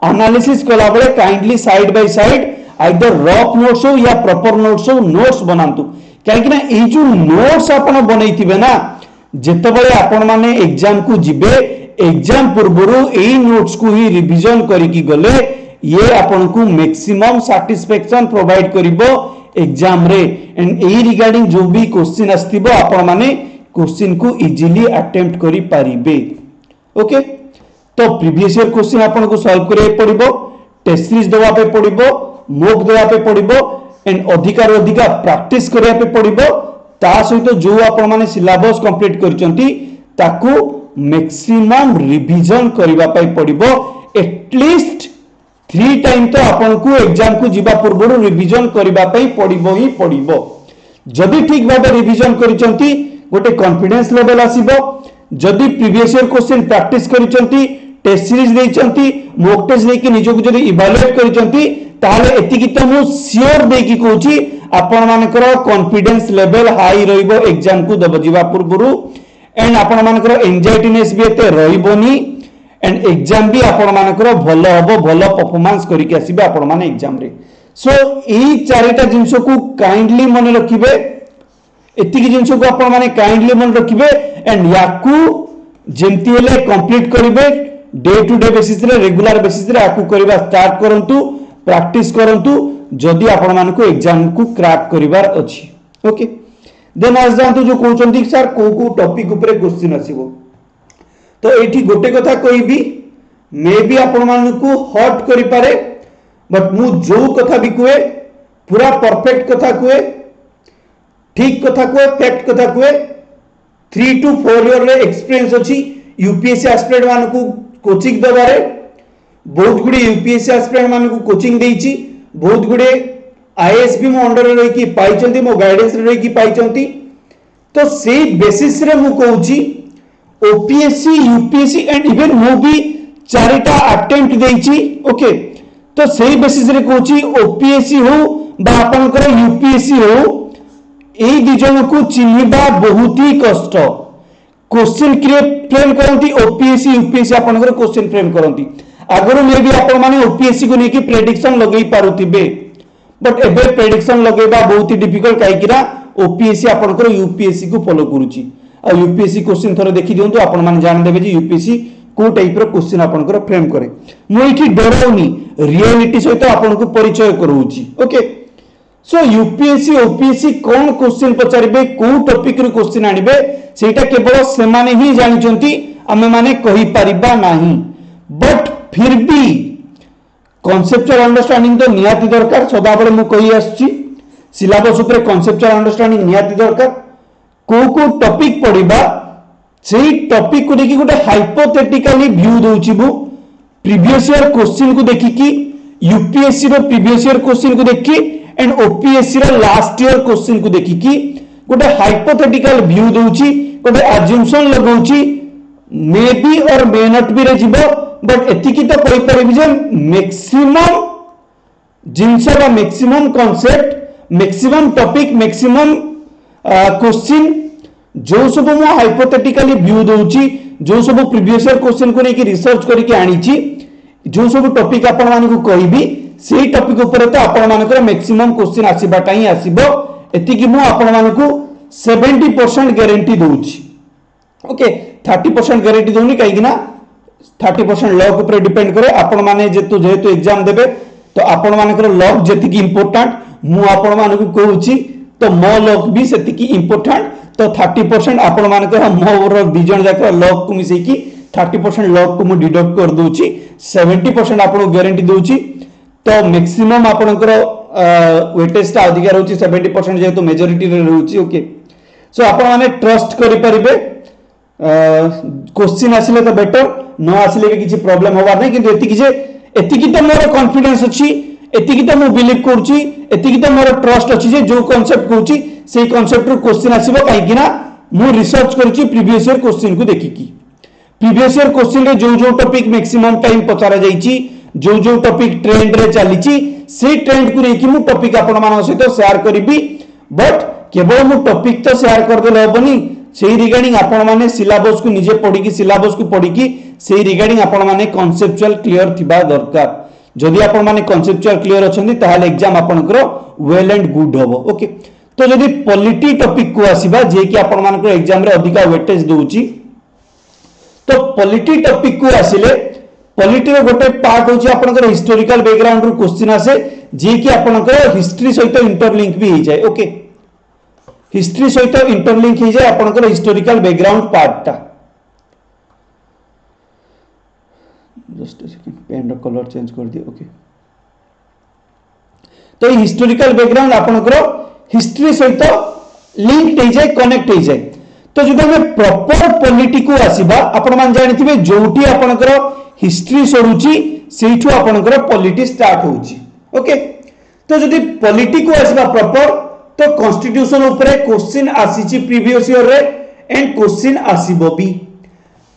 एनालिसिस कला बेले kindly side by side either rough notes हो या प्रॉपर नोट्स हो नोट्स बनांतु। काहेकि ना ए जो नोट्स आपण बनैथिबे ना, जेतेबेले आपण माने एग्जाम को जिबे एग्जाम पूर्वरु एई नोट्स को ही रिवीजन करिकी गले ये आपण को मैक्सिमम सैटिस्फैक्शन प्रोवाइड करिवो एग्जाम रे। एंड एई रिगार्डिंग जो भी क्वेश्चन आस्तिबो आपण माने क्वेश्चन को इजीली अटेम्प्ट करि पारिबे। ओके, तो प्रीवियस ईयर क्वेश्चन आपण को सॉल्व करे पड़िबो, टेस्ट सीरीज देवा पे पड़िबो, मॉक देवा पे पड़िबो एंड अधिकार अधिका प्रैक्टिस करिया पे पड़िबो। ता सहित जो आपण माने सिलेबस कंप्लीट करचंती ताकू मैक्सिमम रिवीजन करिवा पे पड़िबो। एटलीस्ट 3 टाइम तो आपण को एग्जाम को जिबा पूर्व रिवीजन करिवा पे पड़िबो ही पड़िबो। जदि ठीक भाबे रिवीजन करिचंती गोटे कॉन्फिडेंस लेवल आसीबो। जदि प्रीवियस ईयर क्वेश्चन प्रैक्टिस करिचंती, टेस्ट सीरीज देइचंती, मॉक टेस्ट देकी निजको जदि इवैल्यूएट करिचंती ताले एतिकी तो मु श्योर देकी कहूची आपण मानकर कॉन्फिडेंस लेवल हाई रहिबो एग्जाम को दब जिबा पूर्व। एंड आपण मानकर एंजाइटीनेस भी एते रहिबोनी एंड एग्जाम भी आपण मानकर भलो हबो, भलो परफॉर्मेंस करिके आसीबे आपण माने एग्जाम रे। सो एई चारिटा जिंस को काइंडली मन रखिबे, एतिकी जिंस को आपण माने काइंडली मन रखिबे एंड याकू जेंति हेले कंप्लीट करिवे। डे टू डे बेसिस रे रेगुलर बेसिस रे याकू करबा स्टार्ट करंतु, प्रैक्टिस करंतु जदि आपण मानको एग्जाम को क्रैक करिवार अछि। ओके, देन आज जानतु जो कहउचंती सर को टॉपिक ऊपर क्वेश्चन आसीबो, तो एठी गोटे कथा कहबी मे भी आपण मानको हॉट करि पारे, बट मु जो कथा भी कुए पूरा परफेक्ट कथा कुए, ठीक कथा कुए, फैक्ट कथा कुए। 3 to 4 ईयर रे एक्सपीरियंस अछि यूपीएससी एस्पिरेंट मानको कोचिंग देबारे। बहुत गुडी यूपीएससी एस्पिरेंट मानको कोचिंग देइची, बहुत गुडी आईएएस भी मो अंडर रे रही पाइचंती मो गाइडेंस रे रही पाइचंती तो से बेसिस रे मु कहूची ओपीएससी यूपीएससी एंड इवन मु भी चारिटा अटेम्प्ट देइची ओके तो सेही बेसिस रे कहूची ओपीएससी हो बा आपनकर यूपीएससी हो एई दि जन को चिन्हिबा बहुत ही कष्ट क्वेश्चन फ्रेम करती ओपीएससी यूपीएससी आपनकर क्वेश्चन फ्रेम करती आगरो मे भी आपण माने ओपीएससी को लेके प्रेडिक्शन लगेई पारुतिबे बट एबे प्रेडिक्शन लगेबा बहुत ही डिफिकल्ट काईकिरा ओपीएससी आपनकर यूपीएससी को फॉलो करूची आ यूपीएससी क्वेश्चन थोड़े देखि दियंतु आपण माने जान देबे जे यूपीएससी को टाइप रो क्वेश्चन आपनकर फ्रेम करे मु एठी डरौनी रियलिटी सहित आपण को परिचय करउची ओके सो यूपीएससी ओपीएससी कौन क्वेश्चन पचारिबे को टॉपिक रो क्वेश्चन आनिबे सेटा केवल से माने ही जानिचंती आमे माने कहि परिबा नाही बट फिर भी कॉन्सेप्चुअल अंडरस्टैंडिंग तो निहाती दरकार सदा बळे मु कहि आछी सिलेबस ऊपर कॉन्सेप्चुअल अंडरस्टैंडिंग निहाती दरकार को टॉपिक पढिबा सेही टॉपिक को देखि गोटे हाइपोथेटिकली व्यू दउची बु प्रीवियस ईयर क्वेश्चन को देखि कि यूपीएससी रो प्रीवियस ईयर क्वेश्चन को देखि एंड ओपीएससी रो लास्ट ईयर क्वेश्चन को देखि कि गोटे हाइपोथेटिकल व्यू दउची गोटे अजम्पशन लगाउची मे बी और मे नॉट बी रे जिवो बट एतिकी तो कहि परिबि जे मैक्सिमम जिंस बा maximum concept maximum topic maximum question जो सब मु हाइपोथेटिकली व्यू दउची जो सब प्रीवियस ईयर क्वेश्चन को लेके रिसर्च करके आनीची जो सब टॉपिक आपण मानकु कहिबी सेही टॉपिक ऊपर तो आपण मानकर मैक्सिमम क्वेश्चन आसीबाटा ही आसीबो एतिकी मु आपण मानकु 70% गारंटी दउची ओके 30% गारंटी दउनी काई ना 30% लॉक ऊपर डिपेंड करे आपण माने जेतु एग्जाम देबे तो आपण मानकर लॉक जेतिकी इंपोर्टेंट मु आपण मानकु कहूची तो मो लॉक भी सेतिकी इंपोर्टेंट तो 30% आपण मानकर मोर दि जण जाक लॉक को मिसे की 30% लॉक को मु डिडक्ट कर दूची 70% आपण गारंटी दूची तो मैक्सिमम आपनकर वेटेज ता अधिक रहउची 70% जेतु मेजॉरिटी रे रहउची ओके सो आपण माने ट्रस्ट करि परिबे क्वेश्चन आसिले तो बेटर न आसिले के किछि प्रॉब्लम होबा नै किंतु एतिकी तो मोर कॉन्फिडेंस अछि एतिकी तो मु बिलीव करूची एतिकी तो मोर ट्रस्ट अछि जे जो कांसेप्ट कहूची सेही कांसेप्ट रो क्वेश्चन आसीबो काई कि ना मु रिसर्च करची प्रीवियस ईयर क्वेश्चन को देखि की प्रीवियस ईयर क्वेश्चन रे जो टॉपिक मैक्सिमम टाइम पचारा जाईची जो टॉपिक ट्रेंड रे चलीची से ट्रेंड को लेकिन मु टॉपिक आपण मान सहित शेयर करिबी बट केवल मु टॉपिक तो शेयर कर देले हबनी सेही रिगार्डिंग आपण माने सिलेबस को निजे पढी की सिलेबस को पढी की सेही रिगार्डिंग आपण माने कांसेप्चुअल क्लियर थिबा दरकार जदि आपण माने कांसेप्चुअल क्लियर अछंती ताहाले एग्जाम आपनकर वेल एंड गुड हबो ओके तो जदि पॉलिटी टॉपिक को आसीबा जे कि आपण मानकर एग्जाम रे अधिका वेटेज दोउची तो पॉलिटी टॉपिक को आसिले पॉलिटी रो गोटे पार्ट होची आपनकर हिस्टोरिकल बैकग्राउंड रो क्वेश्चन आसे जे कि आपनकर हिस्ट्री सहित इंटरलिंक भी हो जाए ओके हिस्ट्री सहित इंटरलिंक हो जाए आपनकर हिस्टोरिकल बैकग्राउंड पार्ट ता जस्ट अ सेकंड पेन रो कलर चेंज कर दियो ओके तो हिस्टोरिकल बैकग्राउंड आपनकर हिस्ट्री सहित लिंक हो जाए कनेक्ट हो जाए तो जब हमें प्रॉपर पॉलिटी को आसीबा आपण मान जानिथिबे जोटी आपनकर हिस्ट्री सरुची सेठू आपनकर पॉलिटी स्टार्ट होची ओके तो जदि पॉलिटी को आसीबा प्रॉपर तो कॉन्स्टिट्यूशन ऊपर क्वेश्चन आसीची प्रीवियस ईयर रे एंड क्वेश्चन आसीबो भी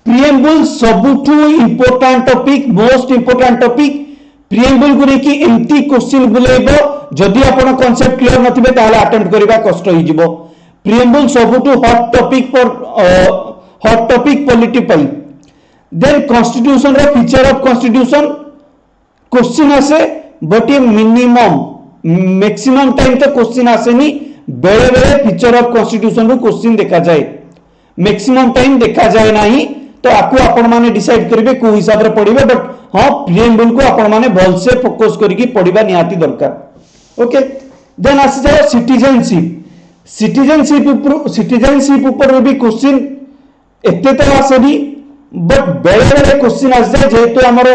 प्रीएम्बल सबुठू important topic most important topic preamble को लेकी एम्प्टी क्वेश्चन बुलेबो जदि आपण कांसेप्ट क्लियर नथिबे ताले अटेम्प्ट करबा कष्ट होई जिवो प्रीएम्बल सबुठू hot topic for hot topic polity पई देन कॉन्स्टिट्यूशन रे फीचर ऑफ कॉन्स्टिट्यूशन क्वेश्चन आसे बट ये मिनिमम मैक्सिमम टाइम तो क्वेश्चन आसेनी बेले बेले फीचर ऑफ कॉन्स्टिट्यूशन रो क्वेश्चन देखा जाए मैक्सिमम टाइम देखा जाए नाही तो आपको आपण माने डिसाइड करिवे को हिसाब रे पढिबे बट हां प्रीएम्बल को आपण माने भल से फोकस करके पढिबा निहाती दरकार ओके देन आसी जाए सिटीजनशिप ऊपर भी क्वेश्चन एते तो आसेनी बट बेले बेले क्वेश्चन आस जाए जेहेतु हमर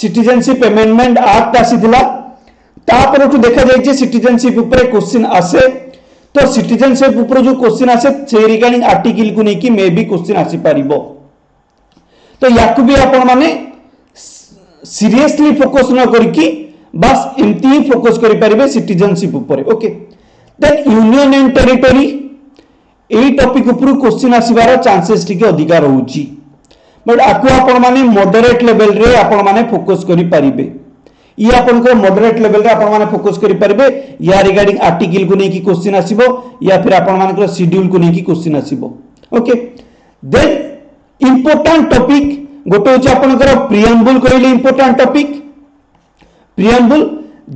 सिटीजनशिप अमेंडमेंट एक्ट आसीथिला तापर तो देखा जाय जे सिटीजनशिप ऊपर क्वेश्चन आसे तो सिटीजनशिप ऊपर जो क्वेश्चन आसे से रिगार्डिंग आर्टिकल को नेकी मे भी क्वेश्चन आसी पारिबो तो याकु भी आपण माने सीरियसली फोकस न करकी बस एमती ही फोकस करि परिबे सिटीजनशिप ऊपर okay. Then union and territory एई टॉपिक ऊपर क्वेश्चन आसीबार चांसेस टिके अधिका रहउची, बट आकु आपण माने मॉडरेट लेवल रे आपण माने फोकस करि परिबे। ये आपण को मॉडरेट लेवल रे आपण माने फोकस करि परिबे, या रिगार्डिंग आर्टिकल को नेकी क्वेश्चन आसीबो या फिर आपण माने शेड्यूल को नेकी क्वेश्चन आसीबो ओके। देन इंपोर्टेंट टॉपिक गोटे होची आपनकर प्रिएम्बल कहले important topic preamble.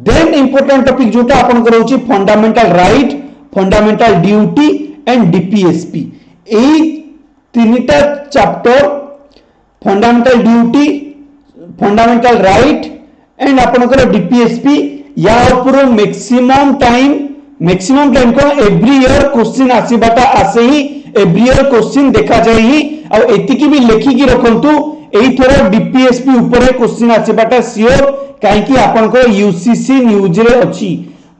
Then important topic जोटा आपनकर होची fundamental right, fundamental duty and DPSP. एई तीनटा chapter fundamental duty, fundamental right and आपनकर डीपीएसपी या ऊपर मैक्सिमम टाइम को एवरी ईयर क्वेश्चन आसीबाटा आसे ही, एवरी ईयर क्वेश्चन देखा जाए ही। आ एतिकी भी लेखिकी रखंतु एई थोर डीपीएसपी ऊपर क्वेश्चन आसीबाटा सियोर, काहे कि आपनकर यूसीसी न्यूज रे अछि।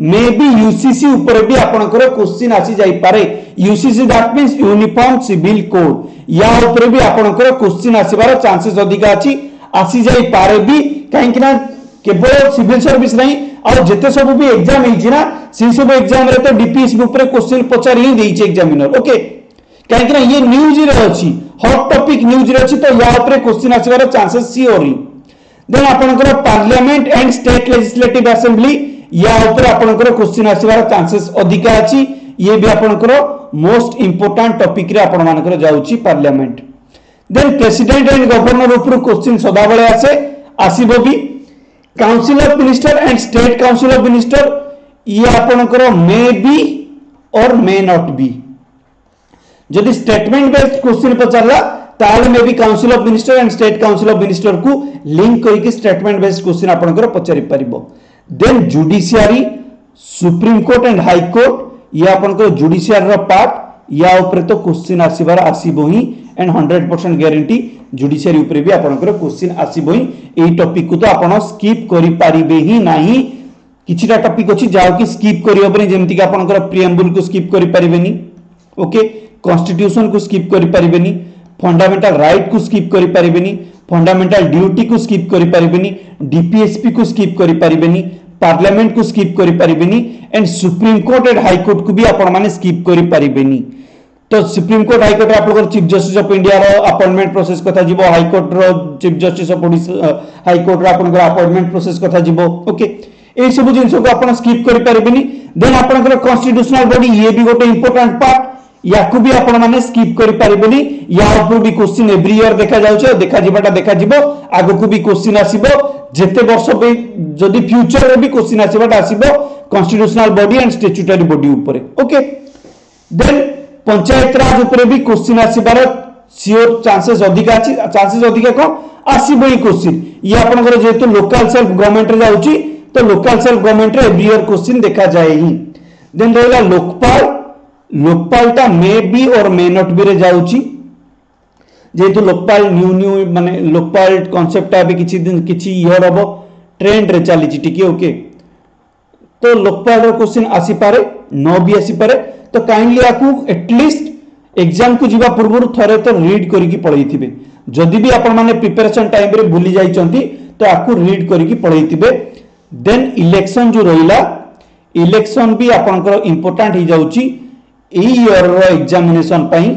मे बी यूसीसी ऊपर भी आपनकर क्वेश्चन आसी जाई पारे। UCC that means uniform civil code, या ऊपर भी आपनकर क्वेश्चन आसीबार चांसेस अधिका अछि, आसी जाई पारे भी। काहे कि ना केवल सिविल सर्विस नहीं और जेते सब भी एग्जाम हेछि ना से सब एग्जाम रे तो डीपीएसपी ऊपर क्वेश्चन पचार ही देछि एग्जामिनर ओके। काहे कि ना ये न्यूज रे अछि, हॉट टॉपिक न्यूज रे अछि, तो या ऊपर क्वेश्चन आसीबार चांसेस सियोर ही। देन आपनकर parliament and state legislative assembly, या ऊपर आपनकर क्वेश्चन आसीबार चांसेस अधिका अछि। ये भी आपनकर मोस्ट इंपोर्टेंट टॉपिक रे आपण मानकर जाउछि parliament. Then president and governor ऊपर क्वेश्चन सदा बेले आसीबो भी। Council of minister and state council of minister, ये आपनकर मे बी और मे नॉट बी। जदि स्टेटमेंट बेस्ड क्वेश्चन पचारला ताले may be council of minister and state council of minister को लिंक करके स्टेटमेंट बेस्ड क्वेश्चन आपनकर पचारि परिबो। Then judiciary, supreme court and high court, ये आपनकर जुडिशियरी रो पार्ट, या ऊपर तो क्वेश्चन आसीबार आसीबो ही एंड 100% गारंटी जुडिशियरी ऊपर भी आपनकर क्वेश्चन आसीबो ही। एई टॉपिक को तो आपण स्किप करि परिबे ही नाही। किछिटा टॉपिक अछि जाओ कि स्किप करि होबनी, जेमति कि आपनकर प्रिएम्बल को स्किप करि परिबेनी ओके, कॉन्स्टिट्यूशन को स्किप करि परिबेनी, फंडामेंटल राइट को स्किप करि परिबेनी, फंडामेंटल ड्यूटी को स्किप करि परिबेनी, डीपीएसपी को स्किप करि परिबेनी, पार्लियामेंट को स्किप करि परिबेनी and supreme court and high court को भी आपण माने स्किप करि परिबेनी। तो सुप्रीम कोर्ट हाई कोर्ट आपनकर चीफ जस्टिस ऑफ इंडिया रो अपॉइंटमेंट प्रोसेस कथा जिवो, हाई कोर्ट रो chief justice of Odisha high court रो आपनकर अपॉइंटमेंट प्रोसेस कथा जिवो ओके। ए सब जिंस को आपण स्किप करि परिबेनी। देन आपनकर कॉन्स्टिट्यूशनल बॉडी, ये भी गोटे इंपोर्टेंट पार्ट, याकू भी आपण माने स्किप करि परिबेनी। या ऊपर भी क्वेश्चन एवरी ईयर देखा जाउछ, देखा जिवो आगो को भी क्वेश्चन आसीबो, जेते वर्ष पे जदि फ्यूचर रे भी क्वेश्चन आसीबाटा आसीबो constitutional body and statutory body ऊपर ओके। देन पंचायत राज ऊपर भी क्वेश्चन आसीबार सियोर चांसेस अधिका अछि। चांसेस अधिका को आसीबो ही क्वेश्चन, ये आपनकर जेतु लोकल सेल्फ गवर्नमेंट रे जाउची तो लोकल सेल्फ गवर्नमेंट रे एवरी ईयर क्वेश्चन देखा जाए ही। देन रहला लोकपाल, लोकपालटा मे बी और मे नॉट बी रे जाउची, जेतु लोकपाल न्यू माने लोकपाल कांसेप्ट अभी किछि ईयर हबो ट्रेंड रे चली टिके ओके। तो लोकपाल रो क्वेश्चन आसी पारे, न भी आसी पारे। तो काइंडली आकू एटलीस्ट एग्जाम को जीवा पूर्व थरे तो रीड करिकी पळैथिबे। जदि भी आपण माने प्रिपरेशन टाइम रे भूली जाइचंती तो आकू रीड करिकी पळैथिबे। देन इलेक्शन जो रहिला, इलेक्शन भी आपनकर इंपोर्टेंट ही जाउची एई ईयर रो एग्जामिनेशन पई,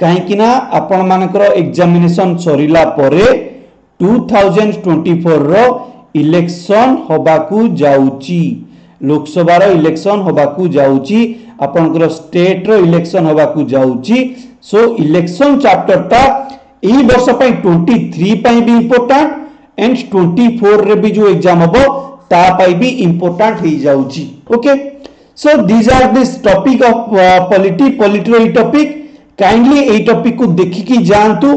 काहे कि ना आपण मानकर एग्जामिनेशन सरिला परे 2024 रो इलेक्शन होबाकू जाउची, लोकसभा रो इलेक्शन होबाकू जाउची, आपनकर स्टेट रो इलेक्शन होबाकू जाउची। सो इलेक्शन चैप्टर ता एई वर्ष पई 23 पई भी इंपोर्टेंट एंड 24 रे भी जो एग्जाम होबो ता पई भी इंपोर्टेंट ही जाउची okay. So these are this topic of polity रो टॉपिक। काइंडली ए टॉपिक को देखिकी जानतु,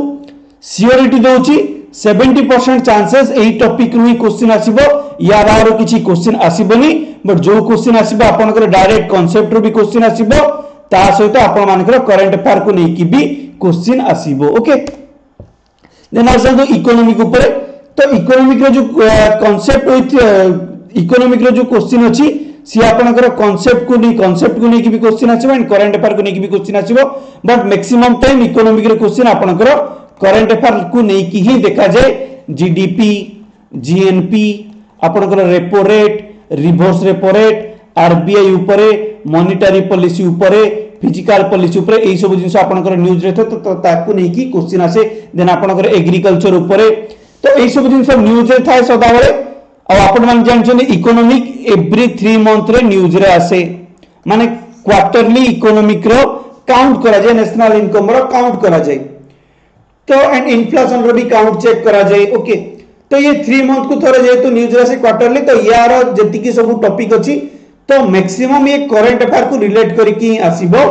सियोरिटी दोची 70% चांसेस एई टॉपिक रु ही क्वेश्चन आसीबो, या बारो किछि क्वेश्चन आसीबोनी, बट जो क्वेश्चन आसीबो आपनकर डायरेक्ट कांसेप्ट रु भी क्वेश्चन आसीबो, ता सहित आपण मानकर करंट अफेयर को नेकी भी क्वेश्चन आसीबो ओके। देन आसंतो इकोनॉमिक ऊपर, तो इकोनॉमिक रो जो कांसेप्ट विथ इकोनॉमिक रो जो क्वेश्चन अछि सी आपनकर कांसेप्ट को नेकी भी क्वेश्चन आसीबो एंड करंट अफेयर को नेकी भी क्वेश्चन आसीबो, बट मैक्सिमम टाइम इकोनॉमिक रो क्वेश्चन आपनकर करंट अफेयर को नेकी ही देखा जाए। जीडीपी, जीएनपी आपनकर repo rate, reverse repo rate, RBI उपरे, मॉनिटरी पॉलिसी उपरे, फिजिकल पॉलिसी उपरे एई सब जिंस आपनकर न्यूज रे तो ताकू नै कि क्वेश्चन आसे। देन आपनकर एग्रीकल्चर उपरे तो एई सब जिंस न्यूज रे थाए सदा बेले। आ आपण मान जानछन इकोनॉमिक एवरी 3 मंथ रे न्यूज रे आसे, माने क्वार्टरली इकोनॉमिक रो काउंट करा जाए, नेशनल इनकम रो काउंट करा जाए, तो एंड इन्फ्लेशन रो भी काउंट चेक करा जाए। ओके, तो ये 3 मंथ को थोड़े जेतु न्यूज रे से क्वार्टरली, तो यार जति की सब टॉपिक अछि तो मैक्सिमम ये करंट अफेयर को रिलेट करके आसीबो।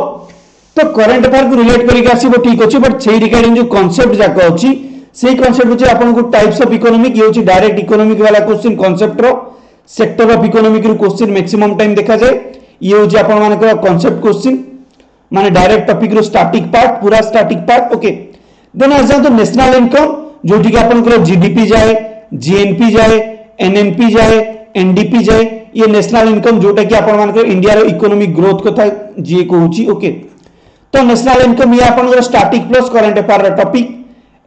तो करंट अफेयर को रिलेट करके आसीबो ठीक अछि, बट सेही रिगार्डिंग जो कांसेप्ट जाक अछि सेही कांसेप्ट अछि आपन को टाइप्स ऑफ इकोनॉमिक ये अछि डायरेक्ट इकोनॉमिक वाला क्वेश्चन कांसेप्ट रो, सेक्टर ऑफ इकोनॉमिक रो क्वेश्चन मैक्सिमम टाइम देखा जाए। ये होची आपन मान को कांसेप्ट क्वेश्चन माने डायरेक्ट टॉपिक रो स्टैटिक पार्ट, पूरा स्टैटिक पार्ट। ओके, देन आ जाए तो नेशनल इनकम जो कि आपन को जीडीपी जाए, जीएनपी जाए, एनएनपी जाए, एनडीपी जाए, ये नेशनल इनकम जोटा कि आपन मान को इंडिया रो इकोनॉमिक ग्रोथ कथा जे कहूची। ओके, तो नेशनल इनकम ये आपन को स्टैटिक प्लस करंट अफेयर रो टॉपिक।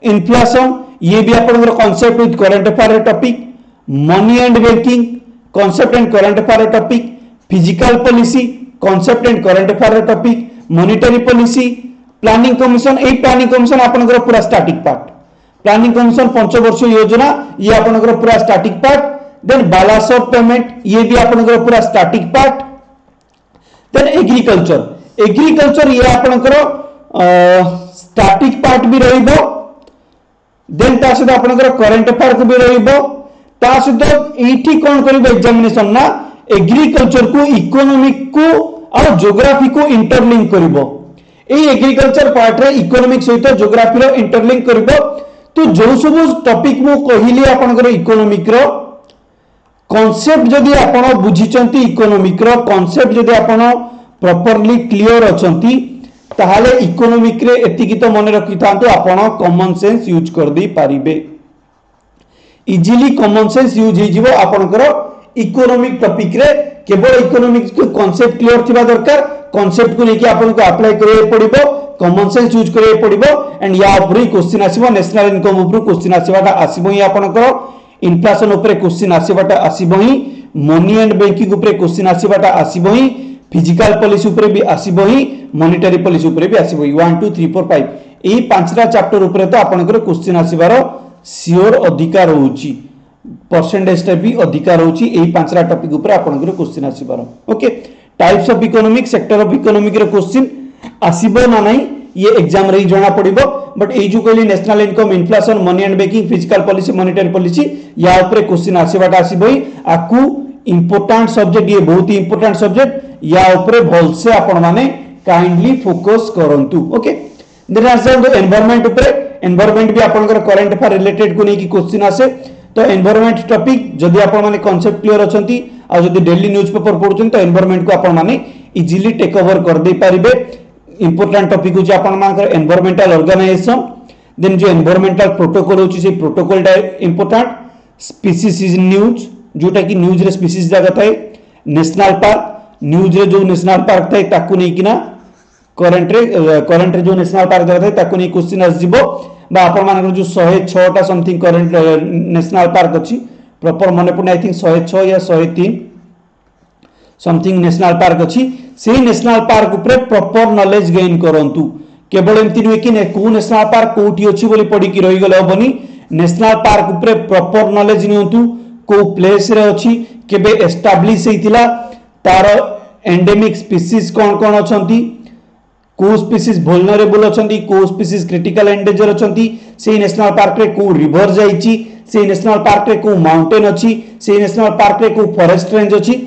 इन्फ्लेशन ये भी आपन को कांसेप्ट विद करंट अफेयर रो topic. Money and banking concept and current affair रो topic. Fiscal policy concept and current affair रो topic. Monetary policy, planning commission, ए प्लानिंग कमीशन आपन को पूरा स्टैटिक पार्ट। प्लानिंग कमीशन पंचवर्षीय योजना ये आपन को पूरा static part. Then balance of payment ये भी आपन को पूरा static part. Then agriculture, agriculture ये आपन को स्टैटिक पार्ट भी रहिबो। देन ता सहित आपन को करंट अफेयर को भी रहिबो। ता सहित एठी कोन करिबो एग्जामिनेशन ना एग्रीकल्चर को इकोनॉमिक को और ज्योग्राफी को इंटरलिंक करिबो। ए एग्रीकल्चर पार्ट रे इकोनॉमिक सहित ज्योग्राफी रो इंटरलिंक करिबो। तो जो सब टॉपिक मु कहिली आपन को इकोनॉमिक रो कांसेप्ट जदी आपण बुझिचंती, इकोनॉमिक रो कांसेप्ट जदी आपण प्रॉपर्ली क्लियर अछंती, ताहाले इकोनॉमिक रे एतिकी तो मन रखि थांतो आपण कॉमन सेंस यूज कर दी पारिबे। इजीली कॉमन सेंस यूज हे जिवो आपनकर इकोनॉमिक टॉपिक रे। केवल इकोनॉमिक के कांसेप्ट क्लियर थिबा दरकार, कांसेप्ट को लेके आपन को अप्लाई करे पड़िबो, कॉमन सेंस यूज करे पड़िबो एंड या ऊपर क्वेश्चन आसीबो। नेशनल इनकम ऊपर क्वेश्चन आसीबाटा आसीबो ही आपनकर, इन्फ्लेशन ऊपर क्वेश्चन आसीबाटा आसीबो ही, मनी एंड बैंकिंग ऊपर क्वेश्चन आसीबाटा आसीबो ही, फिजिकल पॉलिसी ऊपर भी आसीबो ही, मॉनिटरी पॉलिसी ऊपर भी आसीबो ही। 1 2 3 4 5 एही पांचटा चैप्टर ऊपर तो आपनकर क्वेश्चन आसीबारो सियोर अधिकार होउची, परसेंटेज टा भी अधिकार होउची। एही पांचटा टॉपिक ऊपर आपनकर क्वेश्चन आसीबारो। Okay, types of economic, sector of economic रो क्वेश्चन आसीबो ना नहीं ये एग्जाम रे जणा पड़िबो। बट ए जो कहली national income, inflation, money and banking, physical policy, monetary policy या ऊपर क्वेश्चन आसीबाटा आसीबो ही। आकू इंपोर्टेंट सब्जेक्ट, ये बहुत ही इंपोर्टेंट सब्जेक्ट, या ऊपर भल से आपण माने काइंडली फोकस करंतु। ओके, देन आसे एनवायरनमेंट ऊपर, एनवायरनमेंट भी आपनकर करंट अफेयर रिलेटेड को नै कि क्वेश्चन आसे। तो एनवायरनमेंट टॉपिक जदी आपण माने कांसेप्ट क्लियर अछंती आ जदी डेली न्यूज़पेपर पढुछन तो एनवायरनमेंट को आपण माने इजीली टेक ओवर कर दे पारिबे। इंपोर्टेंट टॉपिक होची आपण मानकर एनवायरमेंटल ऑर्गेनाइजेशन, देन जो एनवायरमेंटल प्रोटोकॉल होची से प्रोटोकॉल टा इंपोर्टेंट। स्पीसीज इज न्यूज जोटा कि न्यूज रे स्पीसीज जागा थाए। नेशनल पार्क, न्यूज रे जो नेशनल पार्क थाए ताकू नै किना करंट रे जो नेशनल पार्क जागा थाए ताकू नै क्वेश्चन आस जिवो। बा आपण मानकर जो 106 टा समथिंग करंट नेशनल पार्क अछि, प्रॉपर मने पड़े आई थिंक 106 या 103 समथिंग नेशनल पार्क अछि। से नेशनल पार्क ऊपर प्रॉपर नॉलेज गेन करंतु। केवल एमती नुहे कि को नेशनल पार्क कोठी अछि बोली पड़ी कि रही गले हबनी। नेशनल पार्क ऊपर प्रॉपर नॉलेज नियंतु, को प्लेस रे अछि, केबे एस्टैब्लिश हेतिला, तार एंडेमिक स्पीसीज कोन कोन अछंती, को स्पीसीज वल्नरेबल अछंती, को स्पीसीज क्रिटिकल एंडेंजर अछंती, से नेशनल पार्क रे को रिवर जाईची, से नेशनल पार्क रे को माउंटेन अछि, से नेशनल पार्क रे को फॉरेस्ट रेंज अछि,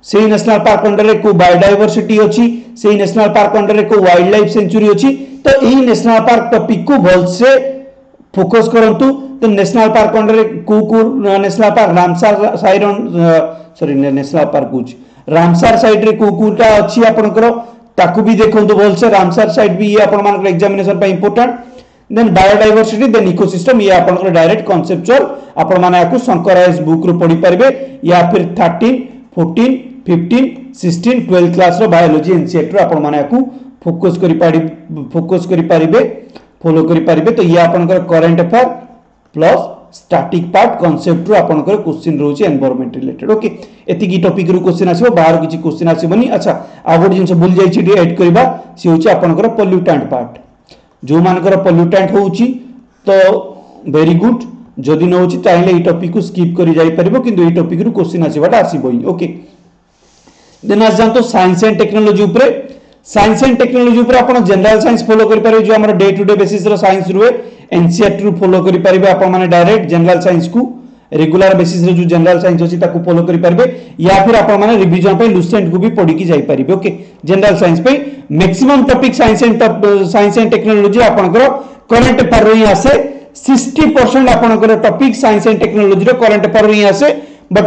से नेशनल पार्क अंडर रे को बायोडायवर्सिटी अछि, से नेशनल पार्क अंडर रे को वाइल्ड लाइफ सेंचुरी अछि। तो एही नेशनल पार्क टॉपिक को भल से फोकस करंतु। तो नेशनल पार्क अंडर रे को national park Ramsar siren sorry national park कुछ रामसर साइड रे कोटा अछि आपनकर ताकू भी देखंतु भल से। रामसर साइड भी ये आपन मानकर एग्जामिनेशन पे important. Then biodiversity, then ecosystem, ये आपनकर डायरेक्ट कांसेप्चुअल आपन माने आकु शंकर आईएस बुक रो पढी पारबे, या फिर 13 14 15 16 12 क्लास रो बायोलॉजी एनसीईआरटी रो आपन माने आकु फोकस करि पारिबे, फॉलो करि पारिबे। तो ये आपनकर current affair plus static part concept रु आपनकर क्वेश्चन रहउची एनवायरनमेंट रिलेटेड ओके एतिकी टॉपिक रु क्वेश्चन आसीबो बाहर किछि क्वेश्चन आसीबोनी अच्छा आ गोटे जिंस भूल जाई छि ऐड करबा से होची आपनकर पोल्यूटेंट पार्ट जो मानकर पोल्यूटेंट होउची तो वेरी गुड जदि न होची ताइले ई टॉपिक को स्किप करि जाई परबो किंतु ई टॉपिक रु क्वेश्चन आसीबाटा आसीबोई ओके देन आज जानतो साइंस एंड टेक्नोलॉजी ऊपर साइंस एंड टेक्नोलॉजी ऊपर आपण जनरल साइंस फॉलो करि पारे जो हमर डे टू डे बेसिस रो साइंस रुए एनसीईआरटी रु फॉलो करि पारिबे आपण माने डायरेक्ट जनरल साइंस को रेगुलर बेसिस रे जो जनरल साइंस अछि ताकू फॉलो करि पारिबे या फिर आपण माने रिवीजन पे लुसेंट को भी पढी की जाई पारिबे ओके जनरल साइंस पे maximum topic science and technology आपनकर करंट अफेयर रो ही आसे 60% आपनकर टॉपिक साइंस एंड टेक्नोलॉजी रो करंट अफेयर रो ही आसे बट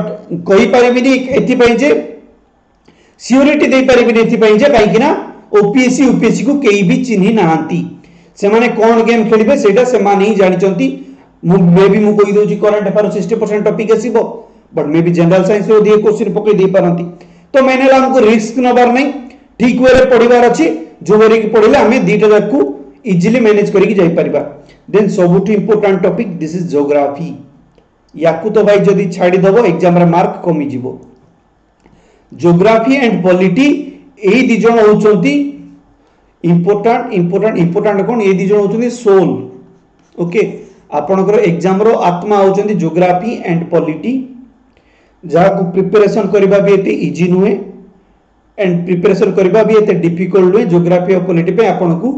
कहि पारिबिनी एथि पई जे सियोरिटी दे पारिबिनी एथि पई जे काई कि ना ओपीएससी यूपीएससी को केई भी चिन्ही नांती से माने कोन गेम खेलिबे सेटा से माने ही जानि चंती मे बी मु कहि दोची करंट अफेयर 60% टॉपिक आसीबो but may be general science रो दिए क्वेश्चन पकई दे पारंती तो मैंने हमको रिस्क नबार नहीं ठीक वे पढ़िबार अछि जो वेरी की पढ़िले हमें दीटा जाक को इजीली मैनेज करी जाई परिबा देन सबुठ important topic this is geography याकू तो भाई जदी छाडी दबो एग्जाम रे मार्क कमी जिवो ज्योग्राफी एंड पॉलिटी एई दि जण होचंती इंपोर्टेंट कोन ए दि जण होचंती सोल ओके आपनकर एग्जाम रो आत्मा होचंती ज्योग्राफी एंड पॉलिटी जहा को प्रिपरेशन करबा भी एते इजी नुहे एंड प्रिपरेशन करबा भी एते डिफिकल्ट नुहे ज्योग्राफी और पॉलिटी पे आपन को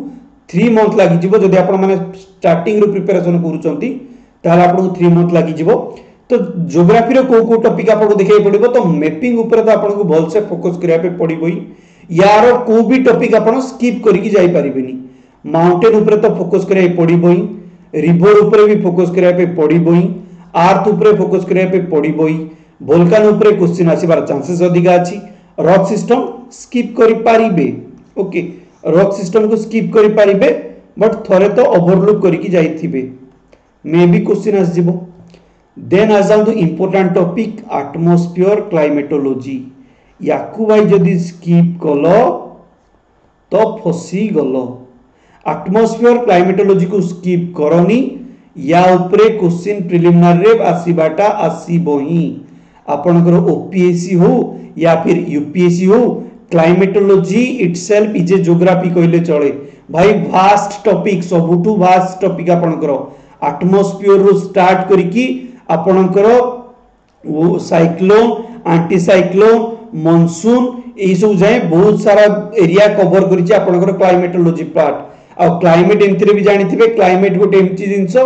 3 मंथ लागि जिवो जदी आपण माने स्टार्टिंग रो प्रिपरेशन करूचंती ताला आपन को 3 मंथ लागि जिवो तो ज्योग्राफी रो को टॉपिक आपन को देखै पड़िबो तो मैपिंग ऊपर तो आपन को भल से फोकस करिया पे पड़िबोई यार को भी टॉपिक आपन स्किप करि की जाई परिबेनी माउंटेन ऊपर तो फोकस करिया पड़िबोई रिवर ऊपर भी फोकस करिया पे पड़िबोई अर्थ ऊपर फोकस करिया पे पड़िबोई वोल्केनो ऊपर क्वेश्चन आसीबार चांसेस अधिका अछि रॉक सिस्टम स्किप करि पारिबे ओके रॉक सिस्टम को स्किप करि पारिबे बट थरे तो ओवरलुक करि की जाइथिबे मे बी क्वेश्चन आस जिवो देन आज जाऊ इंपोर्टेंट टॉपिक एटमॉस्फेयर क्लाइमेटोलॉजी याकू भाई जदी स्किप कलो तो फसी गलो एटमॉस्फेयर क्लाइमेटोलॉजी को स्किप करनी या ऊपर क्वेश्चन प्रिलिमिनरी रे आसीबाटा आसीबोही आपनकर ओपीएससी हो या फिर यूपीएससी हो climatology itself is a geography कहले चले भाई वास्ट टॉपिक सबुठु वास्ट टॉपिक आपनकर एटमॉस्फेयर रो स्टार्ट करिकी आपनकर वो साइक्लोन एंटी साइक्लोन मानसून ए सब जाय बहुत सारा एरिया कवर करिछि आपनकर क्लाइमेटोलॉजी पार्ट आ क्लाइमेट एमथिरे भी जानिथिबे क्लाइमेट गोटे एमती जिंस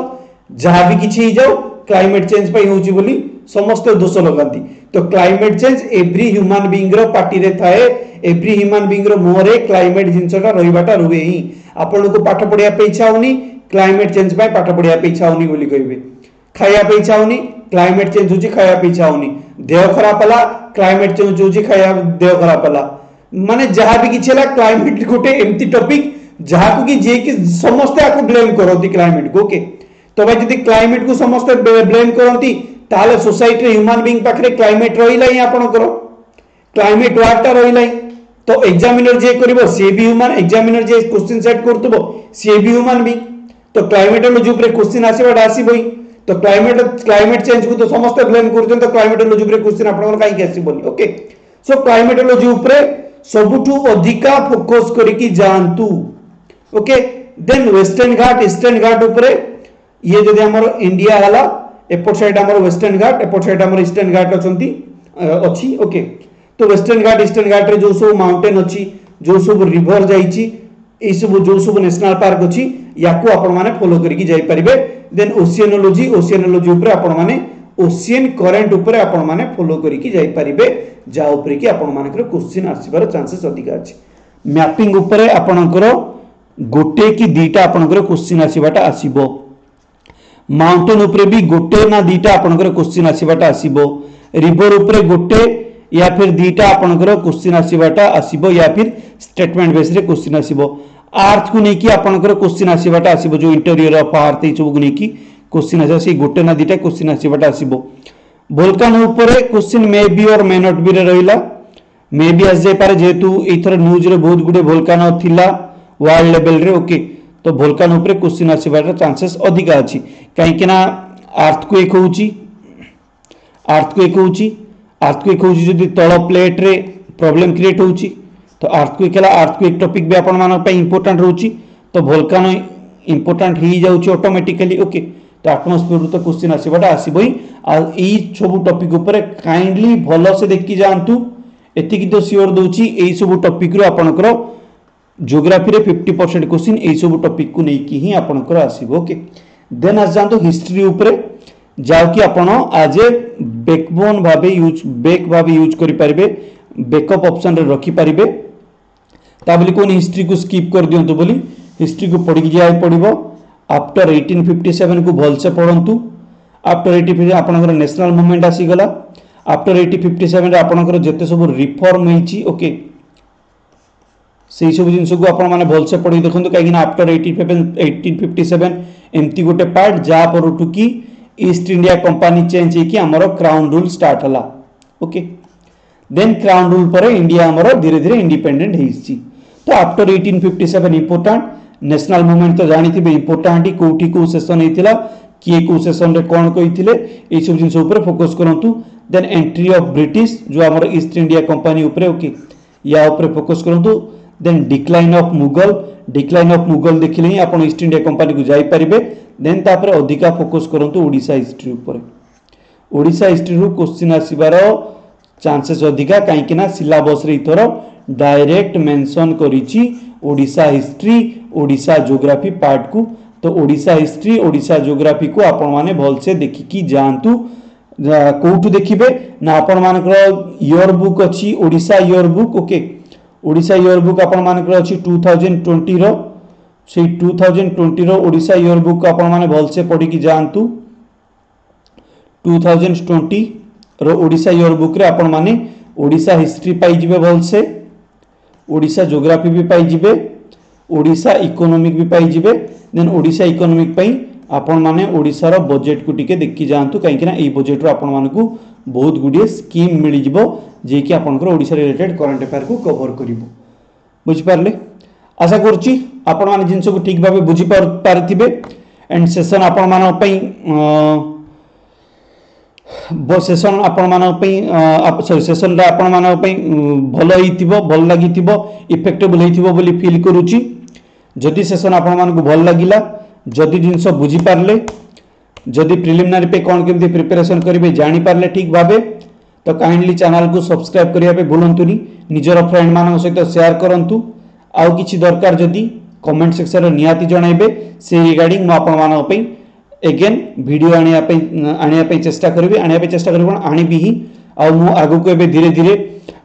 जहां भी किछि जाओ क्लाइमेट चेंज पई होउछि बोली समस्त दोष लगाती तो climate change every human being रो पार्टी रे थाए एवरी ह्यूमन बीइंग रो मोहरे क्लाइमेट जिंसटा रहिबाटा रुवे ही आपन को पाठ पढिया पे इच्छा होनी क्लाइमेट चेंज पई पाठ पढिया पे इच्छा होनी बोली कहबे खाया पे इच्छा होनी क्लाइमेट चेंज होची खाया पे इच्छा होनी देह खराब हला क्लाइमेट चेंज होची खाया देह खराब हला माने जहां भी किछला क्लाइमेट गोटे एम्ति टॉपिक जहां को कि जे कि समस्त आको ब्लेम करती क्लाइमेट को ओके तो भाई जदी क्लाइमेट को समस्त ब्लेम करती ताले सोसाइटी ह्यूमन बीइंग पाखरे क्लाइमेट रहिला ही आपण करो क्लाइमेट वार्ता रहिला तो एग्जामिनर जे करबो से भी ह्यूमन एग्जामिनर जे क्वेश्चन सेट करतबो से भी ह्यूमन बीइंग तो क्लाइमेटोलॉजी ऊपर क्वेश्चन आसीबा आसीबोई तो क्लाइमेट चेंज को तो समस्त ब्लेम करछन तो क्लाइमेटोलॉजी ऊपर क्वेश्चन आपण काई के आसीबोनी ओके सो क्लाइमेटोलॉजी ऊपर सबुठु अधिका फोकस करिकी जानतु ओके देन वेस्टर्न घाट ईस्टर्न घाट ऊपर ये जदी हमर इंडिया हला एपोर्ट साइड हमर वेस्टर्न घाट एपोर्ट साइड हमर ईस्टर्न घाट अछंती अछि ओके तो वेस्टर्न घाट ईस्टर्न घाट रे जो सब माउंटेन अछि जो सब रिवर जाईची ए सब जो सब नेशनल पार्क अछि याकू आपण माने फॉलो करिकी जाई परिबे देन ओशियानोलॉजी ऊपर आपण माने ओशियन करंट ऊपर आपण माने फॉलो करिकी जाई परिबे जा ऊपर की आपण मानकर क्वेश्चन आसीबार चांसेस अधिक अछि मैपिंग ऊपर आपणकर गोटे की दीटा आपणकर क्वेश्चन आसीबाटा आसीबो माउंटेन ऊपर भी गोटे ना दीटा आपणकर क्वेश्चन आसीबाटा आसीबो रिवर ऊपर गोटे या फिर दीटा आपणकर क्वेश्चन आसीबाटा आसीबो या फिर स्टेटमेंट बेस रे क्वेश्चन आसीबो अर्थ को नेकी आपणकर क्वेश्चन आसीबाटा आसीबो जो इंटीरियर ऑफ अर्थ ए सब को नेकी क्वेश्चन आसे से गोटे ना दीटा क्वेश्चन आसीबाटा आसीबो वोल्केनो ऊपर क्वेश्चन मे बी और मे नॉट बी रे रहिला मे बी आस जाय पारे जेतु एथर न्यूज रे बहुत गुडे वोल्केनो थिला वर्ल्ड लेवल रे ओके तो वोल्केनो ऊपर क्वेश्चन आसीबाटा चांसेस अधिक अछि काहे कि ना अर्थक्वेक होउची अर्थक्वेक होउची अर्थक्वेक होउची जदि तळ प्लेट रे प्रॉब्लम क्रिएट होउची तो अर्थक्वेक हला अर्थक्वेक टॉपिक भी आपण मान पे इंपोर्टेंट रहउची तो वोल्केनो इंपोर्टेंट ही जाउची ऑटोमेटिकली ओके तो एटमॉस्फेयर तो क्वेश्चन आसीबाटा आसीबई आ ई सब टॉपिक ऊपर काइंडली भलो से देखि जानतु एति कि तो श्योर दोची एई सब टॉपिक रो आपनकर ज्योग्राफी रे 50% क्वेश्चन एई सब टॉपिक को नै कि ही आपनकर आसीबो ओके देन आज जानतु हिस्ट्री ऊपर जाओ कि आपण आज ए बैकबोन भाबे यूज करि परिबे बैकअप ऑप्शन रे रखि परिबे ता बोली कोन हिस्ट्री को स्किप कर दियंतु बोली हिस्ट्री को पढ़ी जाय पड़िबो आफ्टर 1857 को भल से पढ़ंतु आफ्टर 1857 आपनकर नेशनल मूवमेंट आसी गला आफ्टर 1857 रे आपनकर जते सब रिफॉर्म हेची ओके सेही सब जिंस को आपण माने भल से पढ़ी देखंतु काहे कि आफ्टर 1857 एमती गोटे पार्ट जा परटु की ईस्ट इंडिया कंपनी चेंज हे कि हमरो क्राउन रूल स्टार्ट हला ओके देन क्राउन रूल पर इंडिया हमरो धीरे धीरे इंडिपेंडेंट हेची तो आफ्टर 1857 इंपोर्टेंट नेशनल मूवमेंट तो जानी थी इंपोर्टेंट कोठी को सेशन हेतिला किए को सेशन रे कोन कहिथिले ए सब जिंस ऊपर फोकस करंतु देन एंट्री ऑफ ब्रिटिश जो हमर ईस्ट इंडिया कंपनी ऊपर ओके या ऊपर फोकस करंतु देन डिक्लाइन ऑफ मुगल देखिले ही आपण ईस्ट इंडिया कंपनी को जाई परिबे देन तापर अधिका फोकस करंतु ओडिसा हिस्ट्री ऊपर ओडिसा हिस्ट्री रो क्वेश्चन आसीबार चांसेस अधिका काहे कि ना सिलेबस रे इथर डायरेक्ट मेंशन करिछि Odisha history Odisha geography part को तो ओडिसा हिस्ट्री ओडिसा ज्योग्राफी को आपण माने भल से देखि कि जानतु कोठु देखिबे ना आपण मानकर ईयर बुक अछि Odisha year book okay Odisha year book आपण मानकर अछि 2020 रो से 2020 रो ओडिसा ईयर बुक आपण माने भल से पढि कि जानतु 2020 रो ओडिसा ईयर बुक रे आपण माने ओडिसा हिस्ट्री पाई जिवे भल से ओडिसा ज्योग्राफी भी पाई जिवे ओडिसा इकोनॉमिक भी पाई जिवे देन ओडिसा इकोनॉमिक पई आपण माने ओडिसा रो बजट को टिके देखि जानतु काहे कि ना ए बजट रो आपण मानकु बहुत गुडिए स्कीम मिली जिवो जे कि आपनकर ओडिसा रिलेटेड करंट अफेयर को कवर करिवो बुझि पारले आशा करछि आपण माने जिंस को ठीक भाबे बुझि पारथिबे एंड सेशन आपण मान पई सेशन आपण मान पई सॉरी सेशन रा आपण मान पई भलो हिथिबो भल लागिथिबो इफेक्टिबल हिथिबो बोली फील करूछि जदि सेशन आपण मान को भल लागिला जदि जिंस बुझी पारले जदि प्रिलिमिनरी पे कोन केमती प्रिपरेशन करिवे जानि पारले ठीक भाबे तो काइंडली चैनल को सब्सक्राइब करिया पे भूलंतुनी निजर फ्रेंड मानक सहित शेयर करंतु आउ किछि दरकार जदि कमेंट सेक्शन रे नियाति जणाइबे से रिगार्डिंग म आपण मान पई अगेन वीडियो आनिया पे चेष्टा करिबे आनिबी ही आ मु आगु को एबे धीरे धीरे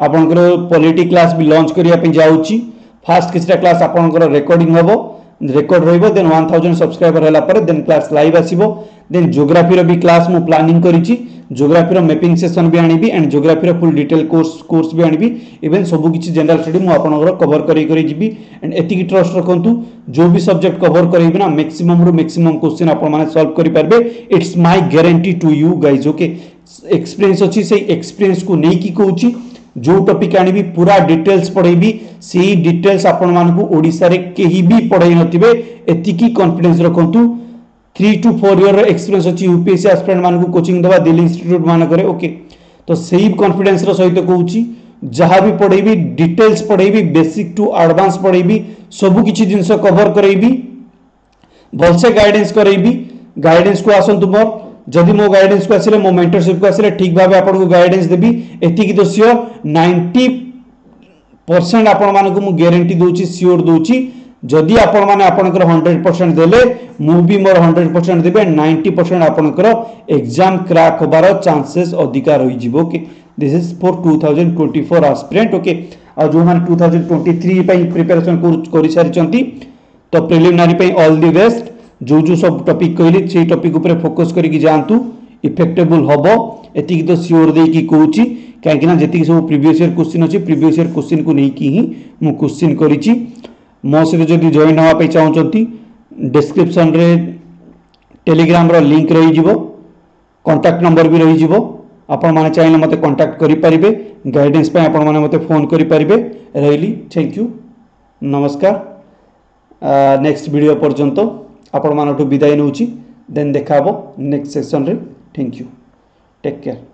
आपनकर पॉलिटी क्लास भी लॉन्च करिया पे जाउची फास्ट किछटा क्लास आपनकर रिकॉर्डिंग हबो रेकॉर्ड रहिबो देन 1000 सब्सक्राइबर हैला पर देन क्लास लाइव आसीबो देन ज्योग्राफी रो भी क्लास मु प्लानिंग करिछि ज्योग्राफी रो मैपिंग सेशन भी आनिबी एंड ज्योग्राफी रो फुल डिटेल कोर्स भी आनिबी इवन सब किछि जनरल स्टडी मु आपनकर कवर करी जिबी एंड एति की ट्रस्ट रखंतु जो भी सब्जेक्ट कवर करेबी ना मैक्सिमम क्वेश्चन आपण माने सॉल्व करि पारबे it's my guarantee to you guys okay experience अछि से एक्सपीरियंस को नै की कहूची जो टॉपिक आनिबी पूरा डिटेल्स पढेबी सेही डिटेल्स आपण मानकु ओडिसा रे केही भी पढाई नथिबे एति की कॉन्फिडेंस रखंतु 3 to 4 ईयर एक्सपीरियंस अछि यूपीएससी एस्पिरेंट मानकु कोचिंग दबा दिल्ली इंस्टीट्यूट मान करे ओके तो सेही कॉन्फिडेंस रो सहित कहूची जहां भी पढेबी डिटेल्स पढेबी बेसिक टू एडवांस पढेबी सब किछि जिंस कवर करेबी भल से गाइडेंस करेबी गाइडेंस को आसंतु मोर जदि मो गाइडेंस को आसिले मो मेंटरशिप को आसिले ठीक भाबे आपन को गाइडेंस देबी एति की तो श्योर 90% आपन मान को मु गारंटी दोची श्योर दोची जदि आपण माने आपनकर 100% देले मु भी मोर 100% देबे 90% आपनकर एग्जाम क्रैक होबार चांसेस अधिका रही जिवो okay this is for 2024 aspirant okay आ जो मान 2023 पई प्रिपरेशन करि सारि चंती तो प्रिलिमिनरी पई ऑल द बेस्ट जो जो सब टॉपिक कहली से टॉपिक ऊपर फोकस करिकि जानतु इफेक्टेबल हबो एति तो श्योर दे की कहूची काहे कि ना जति सब प्रीवियस ईयर क्वेश्चन अछि प्रीवियस ईयर क्वेश्चन को नै की ही मु क्वेश्चन करिछि मो से जदि जॉइन होवा पे चाहउचंती डिस्क्रिप्शन रे टेलीग्राम रो लिंक रही जिवो कांटेक्ट नंबर भी रही जिवो आपण माने चाहिले मते कांटेक्ट करि परिबे गाइडेंस पे आपण माने मते फोन करि परिबे रहिली थैंक यू नमस्कार नेक्स्ट वीडियो पर्यंत आपण मानठु विदाय नउची देन देखा नेक्स्ट सेशन रे। Thank you, take care.